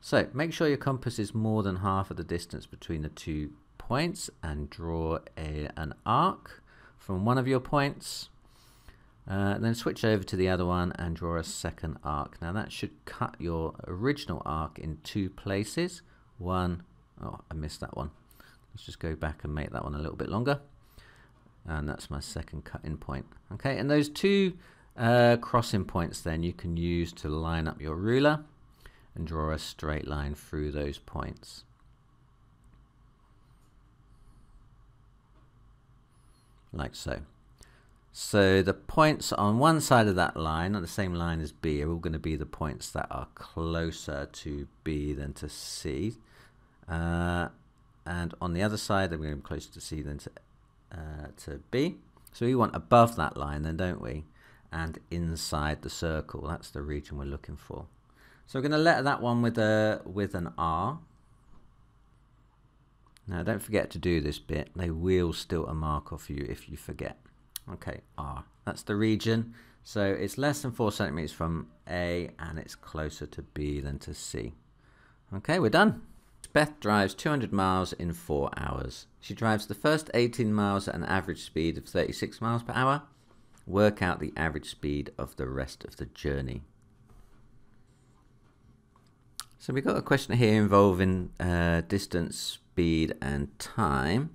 So make sure your compass is more than half of the distance between the 2 points, and draw an arc from one of your points. Then switch over to the other one and draw a second arc. Now that should cut your original arc in 2 places. Oh, I missed that one. Let's just go back and make that one a little bit longer. And that's my second cut-in point. Okay, and those 2 crossing points then you can use to line up your ruler and draw a straight line through those points. Like so. So the points on one side of that line, on the same line as B, are all going to be the points that are closer to B than to C. And on the other side, they're going to be closer to C than to B. So we want above that line then, don't we? And inside the circle. That's the region we're looking for. So we're going to letter that one with an R. Now don't forget to do this bit. They will steal a mark off you if you forget. Okay, R. That's the region. So it's less than 4 centimeters from A, and it's closer to B than to C. Okay, we're done. Beth drives 200 miles in 4 hours. She drives the first 18 miles at an average speed of 36 miles per hour. Work out the average speed of the rest of the journey. So we've got a question here involving distance, speed, and time.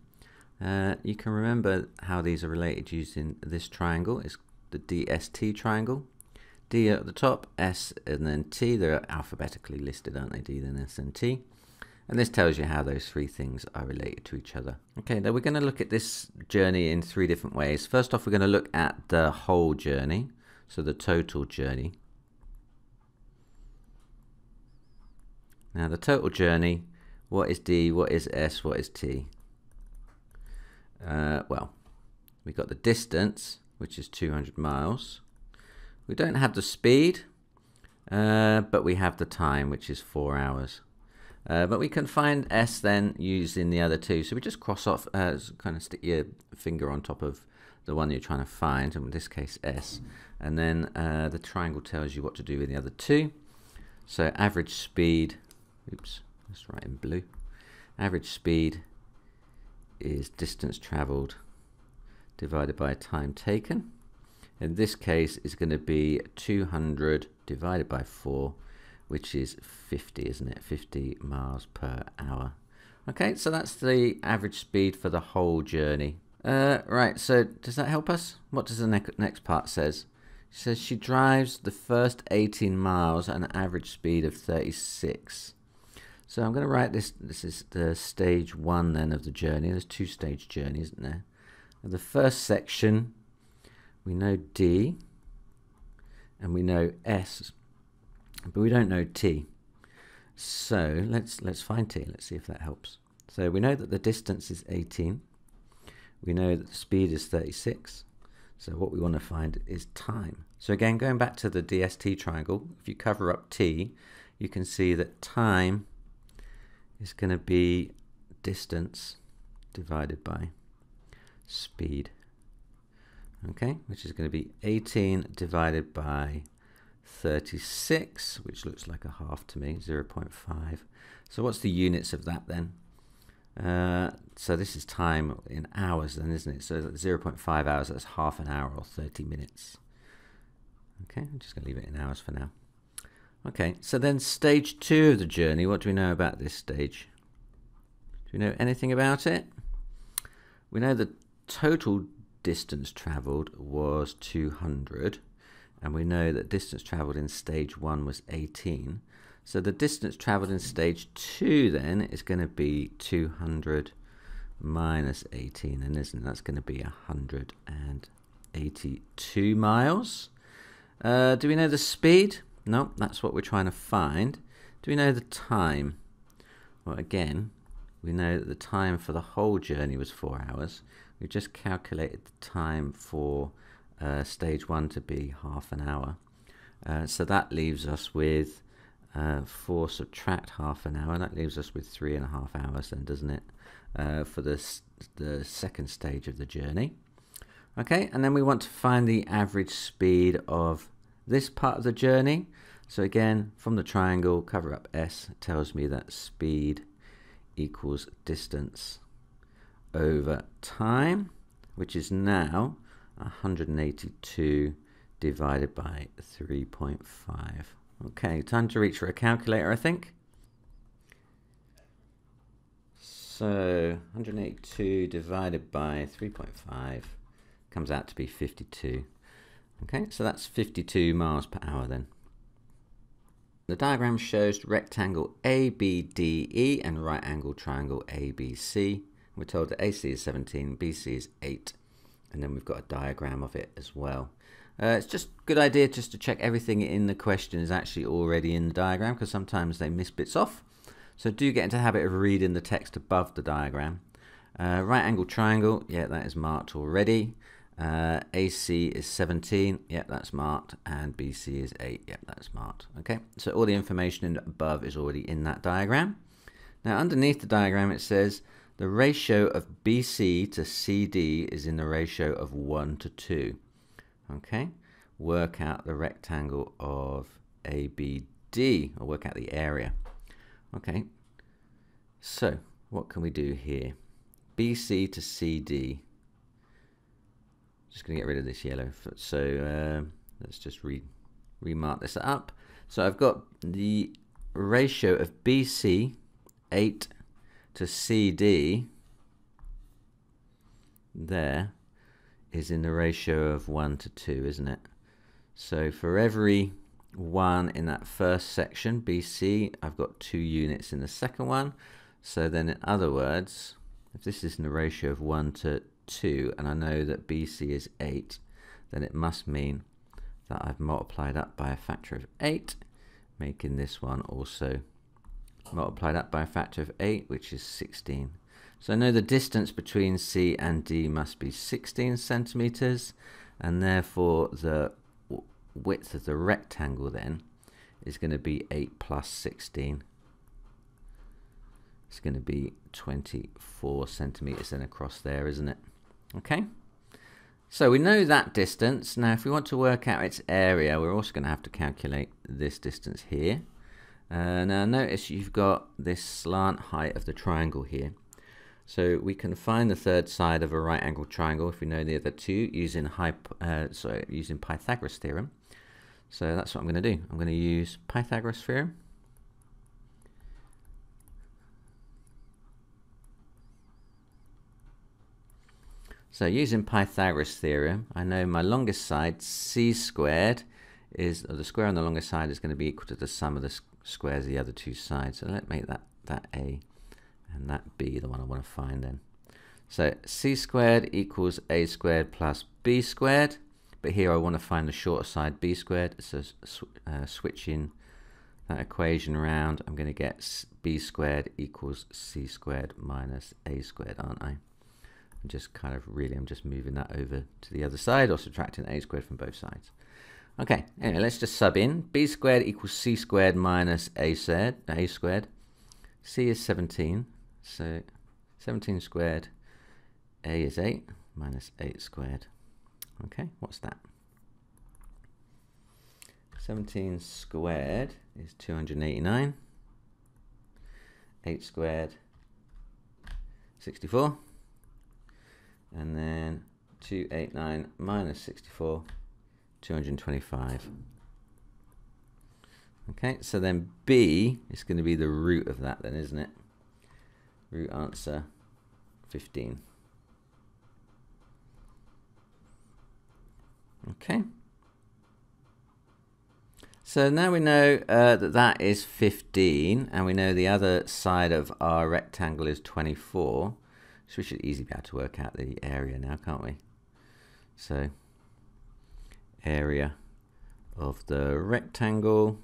You can remember how these are related using this triangle. It's the DST triangle. D at the top, S, and then T. They're alphabetically listed, aren't they? D, then S, and T. And this tells you how those 3 things are related to each other. Okay, now we're going to look at this journey in 3 different ways. First off, we're going to look at the whole journey, so the total journey. Now the total journey, what is D, what is S, what is T? Well, we've got the distance, which is 200 miles. We don't have the speed, but we have the time, which is 4 hours. But we can find S then using the other 2. So we just cross off, kind of stick your finger on top of the one you're trying to find, and in this case S. And then the triangle tells you what to do with the other 2. So average speed, oops, let's write in blue. Average speed is distance traveled divided by time taken. In this case, it's going to be 200 divided by 4, which is 50, isn't it? 50 miles per hour. Okay, so that's the average speed for the whole journey. Right, so does that help us? What does the next part says? It says she drives the first 18 miles at an average speed of 36. So I'm going to write this. This is the stage 1 then of the journey. There's 2-stage journey, isn't there? And the first section, we know D, and we know S, but we don't know T. So let's find T. Let's see if that helps. So we know that the distance is 18. We know that the speed is 36. So what we want to find is time. So again, going back to the DST triangle, if you cover up T, you can see that time is going to be distance divided by speed. Okay, which is going to be 18 divided by 36, which looks like a half to me, 0.5. So what's the units of that then? So this is time in hours then, isn't it? So 0.5 hours, that's half an hour or 30 minutes. Okay, I'm just going to leave it in hours for now. Okay, so then stage 2 of the journey, what do we know about this stage? Do we know anything about it? We know the total distance travelled was 200, and we know that distance travelled in stage 1 was 18. So the distance travelled in stage 2 then is going to be 200 minus 18, and isn't it? That's going to be 182 miles. Do we know the speed? No, that's what we're trying to find. Do we know the time? Well, again, we know that the time for the whole journey was 4 hours. We've just calculated the time for stage 1 to be half an hour. So that leaves us with 4 subtract half an hour. That leaves us with 3.5 hours then, doesn't it? For the second stage of the journey. Okay, and then we want to find the average speed of this part of the journey. So again, from the triangle, cover up S, it tells me that speed equals distance over time, which is now 182 divided by 3.5. Okay, time to reach for a calculator, I think. So 182 divided by 3.5 comes out to be 52. Okay, so that's 52 miles per hour then. The diagram shows rectangle ABDE and right angle triangle ABC. We're told that AC is 17, BC is 8, and then we've got a diagram of it as well. It's just a good idea just to check everything in the question is actually already in the diagram, because sometimes they miss bits off. So do get into the habit of reading the text above the diagram. Right angle triangle, yeah, that is marked already. AC is 17, yep, that's marked, and BC is 8, yep, that's marked. Okay, so all the information above is already in that diagram. Now underneath the diagram it says the ratio of BC to CD is in the ratio of 1 to 2. Okay, work out the rectangle of ABD, or work out the area. Okay, so what can we do here? BC to CD. Just going to get rid of this yellow. So let's just remark this up. So I've got the ratio of BC, 8, to CD, there, is in the ratio of 1 to 2, isn't it? So for every 1 in that first section, BC, I've got 2 units in the second one. So then in other words, if this is in the ratio of 1 to 2, and I know that BC is 8, then it must mean that I've multiplied up by a factor of 8, making this one also multiplied up by a factor of 8, which is 16. So I know the distance between C and D must be 16 centimeters, and therefore the width of the rectangle then is going to be 8 plus 16. It's going to be 24 centimeters then across there, isn't it? Okay, so we know that distance. Now if we want to work out its area, we're also going to have to calculate this distance here. Now notice you've got this slant height of the triangle here. So we can find the third side of a right angle triangle if we know the other two using using Pythagoras theorem. So that's what I'm going to do. I'm going to use Pythagoras theorem. So using Pythagoras theorem, I know my longest side, c squared, is, or the square on the longest side is going to be equal to the sum of the squares of the other two sides. So let's make that a and that b the one I want to find then. So c squared equals a squared plus b squared, but here I want to find the shorter side, b squared. So switching that equation around, I'm going to get b squared equals c squared minus a squared, aren't I? I'm just kind of I'm just moving that over to the other side, or subtracting a squared from both sides. Okay, anyway, let's just sub in. B squared equals c squared minus a squared. C is 17, so 17 squared. A is 8 minus 8 squared. Okay, what's that? 17 squared is 289. 8 squared, 64. And then 289 minus 64, 225. Okay, so then B is going to be the root of that then, isn't it? Root answer 15. Okay. So now we know that is 15, and we know the other side of our rectangle is 24. So we should easily be able to work out the area now, can't we? So area of the rectangle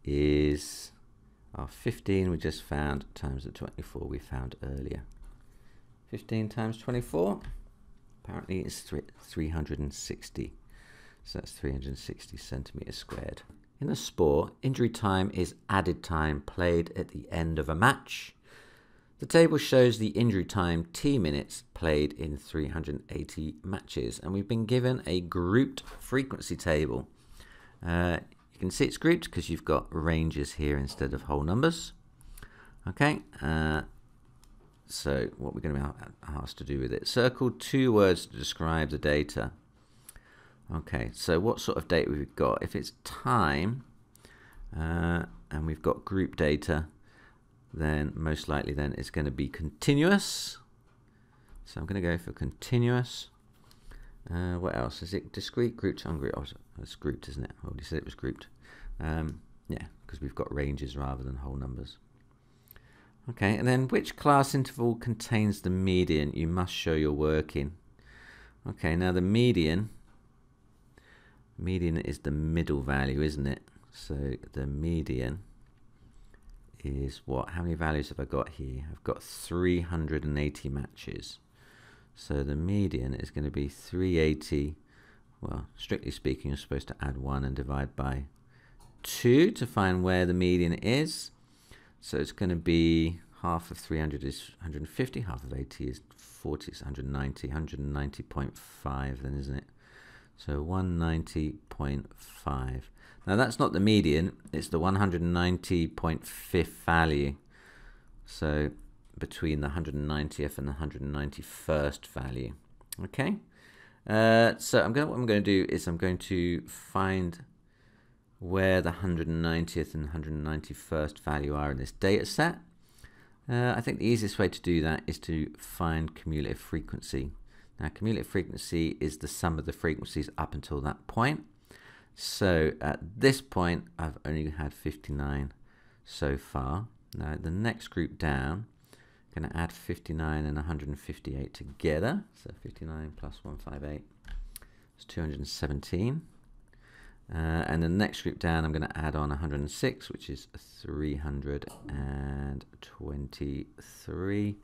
is our 15 we just found times the 24 we found earlier. 15 times 24, apparently it's 360. So that's 360 centimeters squared. In a sport, injury time is added time played at the end of a match. The table shows the injury time T minutes played in 380 matches, and we've been given a grouped frequency table. You can see it's grouped because you've got ranges here instead of whole numbers. Okay, so what we're going to be asked to do with it. Circle 2 words to describe the data. Okay, so what sort of data we've got? If it's time and we've got group data, then most likely then it's going to be continuous. So I'm going to go for continuous. What else? Is it discrete, grouped, ungrouped? Oh, it's grouped, isn't it? I already said it was grouped. Yeah, because we've got ranges rather than whole numbers. Okay, and then which class interval contains the median? You must show your working. Okay, now the median is the middle value, isn't it? So the median is what? How many values have I got here? I've got 380 matches. So the median is going to be 380. Well, strictly speaking, you're supposed to add 1 and divide by 2 to find where the median is. So it's going to be half of 300 is 150, half of 80 is 40, it's 190, 190.5 then, isn't it? So 190.5. Now that's not the median, it's the 190.5th value. So between the 190th and the 191st value. Okay. So what I'm going to do is I'm going to find where the 190th and 191st value are in this data set. I think the easiest way to do that is to find cumulative frequency. Now, cumulative frequency is the sum of the frequencies up until that point. So at this point, I've only had 59 so far. Now, the next group down, I'm going to add 59 and 158 together. So 59 plus 158 is 217. And the next group down, I'm going to add on 106, which is 323.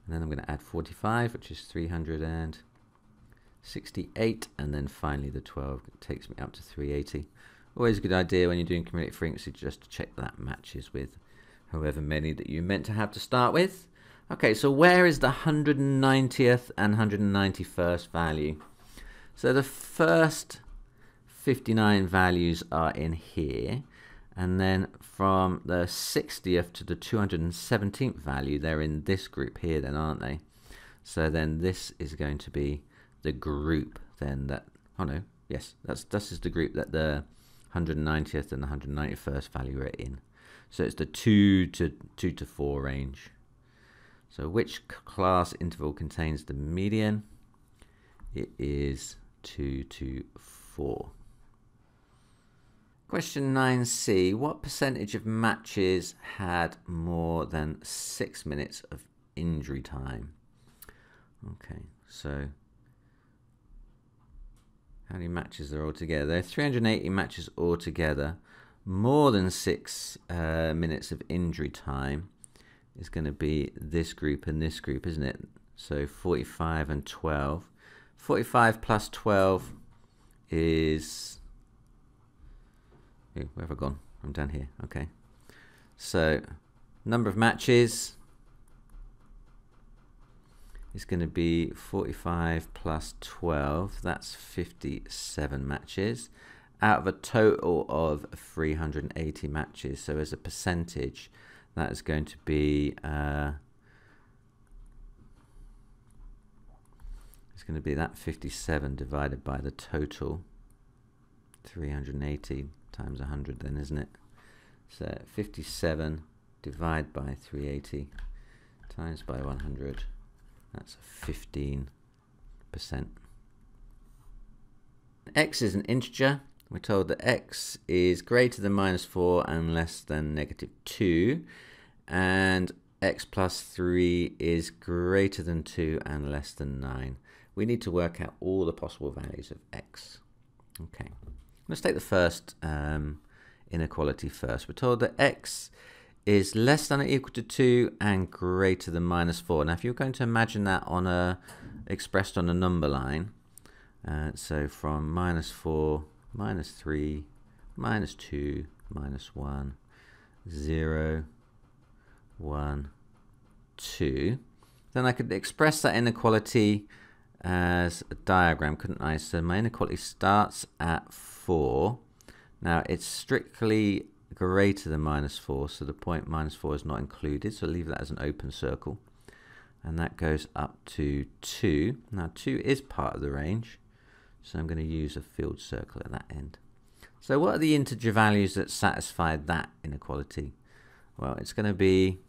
And then I'm going to add 45, which is 368. And then finally the 12 takes me up to 380. Always a good idea when you're doing cumulative frequency just to check that matches with however many that you meant to have to start with. Okay, so where is the 190th and 191st value? So the first 59 values are in here, and then from the 60th to the 217th value, they're in this group here then, aren't they? So then this is going to be the group then that, oh no, yes, this is the group that the 190th and the 191st value are in. So it's the 2 to 4 range. So which class interval contains the median? It is 2 to 4. Question 9c, what percentage of matches had more than 6 minutes of injury time? Okay, so how many matches are altogether? There are 380 matches altogether. More than 6 minutes of injury time is going to be this group and this group, isn't it? So 45 and 12. 45 plus 12 is... Where have I gone? I'm down here. Okay. So number of matches is going to be 45 plus 12. That's 57 matches out of a total of 380 matches. So as a percentage, that is going to be it's going to be that 57 divided by the total 380 times 100 then, isn't it? So 57 divided by 380 times by 100, that's 15%. X is an integer. We're told that X is greater than -4 and less than -2. And X plus 3 is greater than 2 and less than 9. We need to work out all the possible values of X. Okay, let's take the first inequality first. We're told that X is less than or equal to 2 and greater than -4. Now, if you're going to imagine that on expressed on a number line, so from -4, -3, -2, -1, 0, 1, 2, then I could express that inequality as a diagram, couldn't I? So my inequality starts at 4. Now it's strictly greater than -4, so the point -4 is not included, so leave that as an open circle. And that goes up to 2. Now 2 is part of the range, so I'm going to use a filled circle at that end. So what are the integer values that satisfy that inequality? Well, it's going to be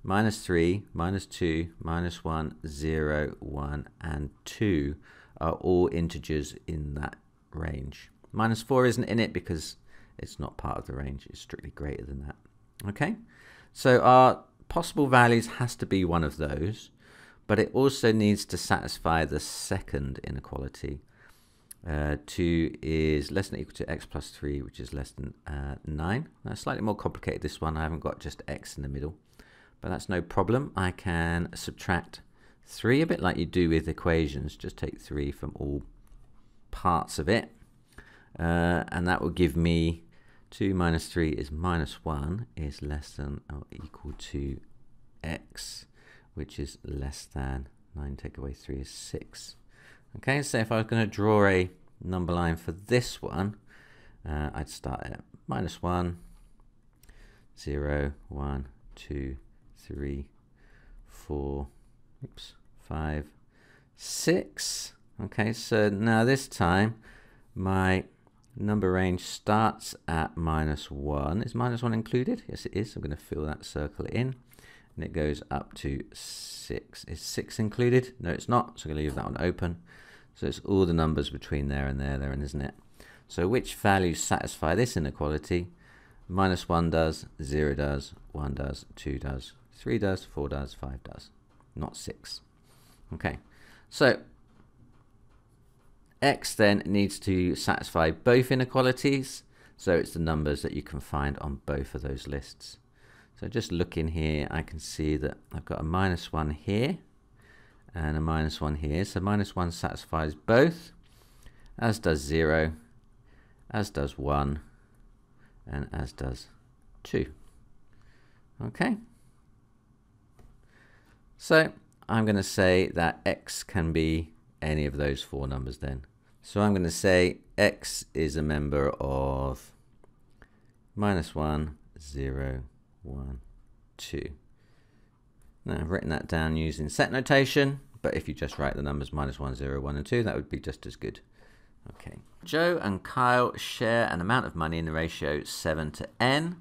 -3, -2, -1, 0, 1, and 2 are all integers in that range. -4 isn't in it because it's not part of the range. It's strictly greater than that. Okay, so our possible values has to be one of those, but it also needs to satisfy the second inequality. 2 is less than or equal to x plus 3, which is less than 9. Now, slightly more complicated, this one. I haven't got just x in the middle, but that's no problem. I can subtract 3, a bit like you do with equations. Just take 3 from all parts of it, and that will give me 2 minus 3 is -1 is less than or equal to x, which is less than 9 take away 3 is 6. Okay, so if I was going to draw a number line for this one, I'd start at -1, 0, 1, 2, 3, 4, 5, 6. Okay, so now this time my number range starts at -1. Is -1 included? Yes, it is. I'm going to fill that circle in, and it goes up to 6. Is 6 included? No, it's not, so I'm going to leave that one open. So it's all the numbers between there and there, isn't it? So which values satisfy this inequality? -1 does, 0 does, 1 does, 2 does, 3 does, 4 does, 5 does, not 6. Okay, so x then needs to satisfy both inequalities, so it's the numbers that you can find on both of those lists. So just looking here, I can see that I've got a -1 here and a -1 here. So -1 satisfies both, as does 0, as does 1, and as does 2. Okay, so I'm going to say that x can be any of those 4 numbers then. So I'm going to say x is a member of -1, 0, 1, 2. Now I've written that down using set notation, but if you just write the numbers -1, 0, 1, and 2, that would be just as good. Okay. Joe and Kyle share an amount of money in the ratio 7 to n.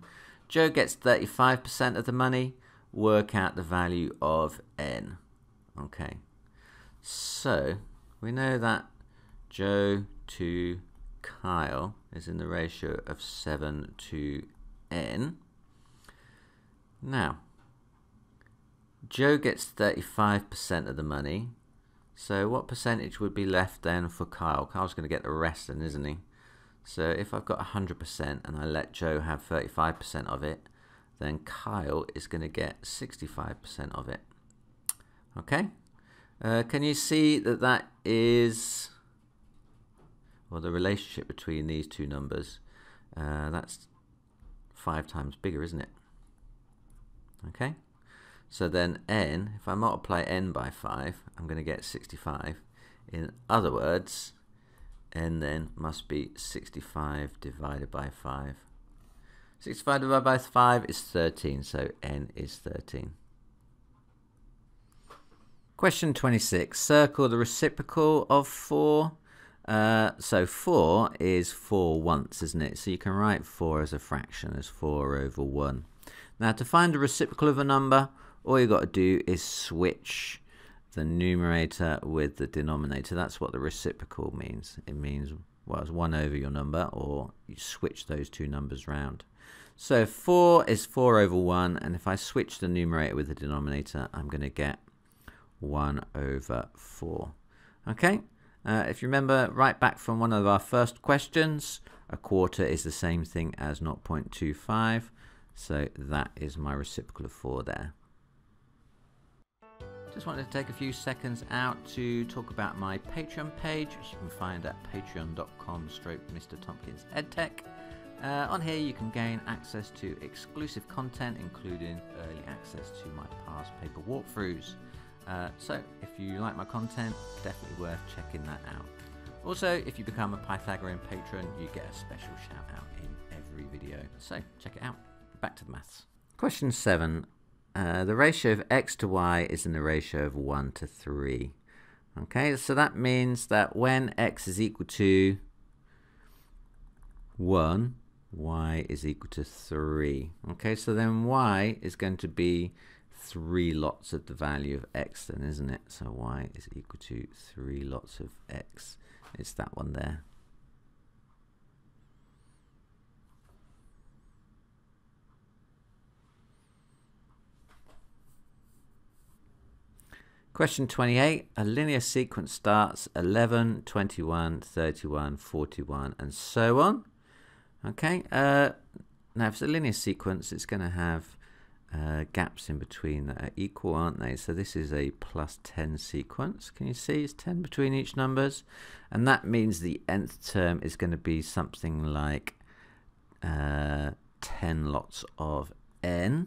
Joe gets 35% of the money. Work out the value of n. Okay. So we know that Joe to Kyle is in the ratio of 7 to n. Now, Joe gets 35% of the money. So what percentage would be left then for Kyle? Kyle's going to get the rest then, isn't he? So if I've got 100% and I let Joe have 35% of it, then Kyle is going to get 65% of it. Okay? Can you see that that is, well, the relationship between these two numbers, that's 5 times bigger, isn't it? Okay? So then n, if I multiply n by 5, I'm going to get 65. In other words, n then must be 65 divided by 5. 65 divided by 5 is 13, so n is 13. Question 26. Circle the reciprocal of 4. So 4 is 4 once, isn't it? So you can write 4 as a fraction, as 4 over 1. Now to find the reciprocal of a number, all you've got to do is switch the numerator with the denominator. That's what the reciprocal means. It means well, it's 1 over your number, or you switch those two numbers round. So 4 is 4 over 1, and if I switch the numerator with the denominator, I'm going to get 1 over 4. Okay, if you remember right back from one of our first questions, a quarter is the same thing as 0.25, so that is my reciprocal of 4 there. Just wanted to take a few seconds out to talk about my Patreon page, which you can find at patreon.com/Mr. Tompkins EdTech. On here you can gain access to exclusive content, including early access to my past paper walkthroughs. So if you like my content, definitely worth checking that out. Also, if you become a Pythagorean patron, you get a special shout out in every video. So check it out. Back to the maths. Question 7. The ratio of x to y is in the ratio of 1 to 3. Okay, so that means that when x is equal to 1, y is equal to 3. Okay, so then y is going to be 3 lots of the value of x then, isn't it? So y is equal to 3 lots of x. It's that one there. Question 28, a linear sequence starts 11, 21, 31, 41, and so on. Okay, now if it's a linear sequence, it's going to have gaps in between that are equal, aren't they? So this is a plus 10 sequence. Can you see it's 10 between each numbers? And that means the nth term is going to be something like 10 lots of n.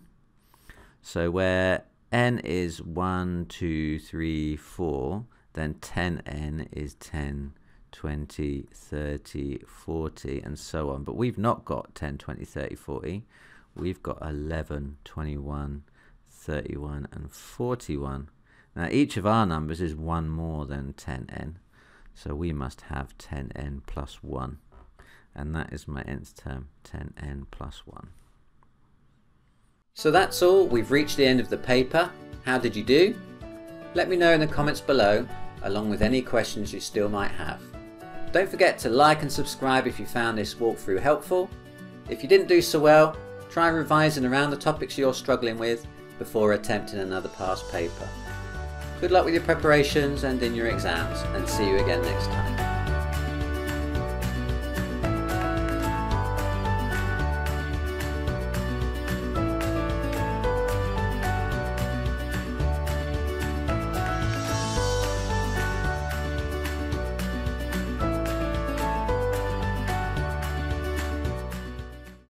So where n is 1, 2, 3, 4, then 10n is 10, 20, 30, 40, and so on. But we've not got 10, 20, 30, 40. We've got 11, 21, 31, and 41. Now each of our numbers is 1 more than 10n. So we must have 10n plus 1. And that is my nth term, 10n plus 1. So that's all. We've reached the end of the paper. How did you do? Let me know in the comments below, along with any questions you still might have. Don't forget to like and subscribe if you found this walkthrough helpful. If you didn't do so well, try revising around the topics you're struggling with before attempting another past paper. Good luck with your preparations and in your exams, and see you again next time.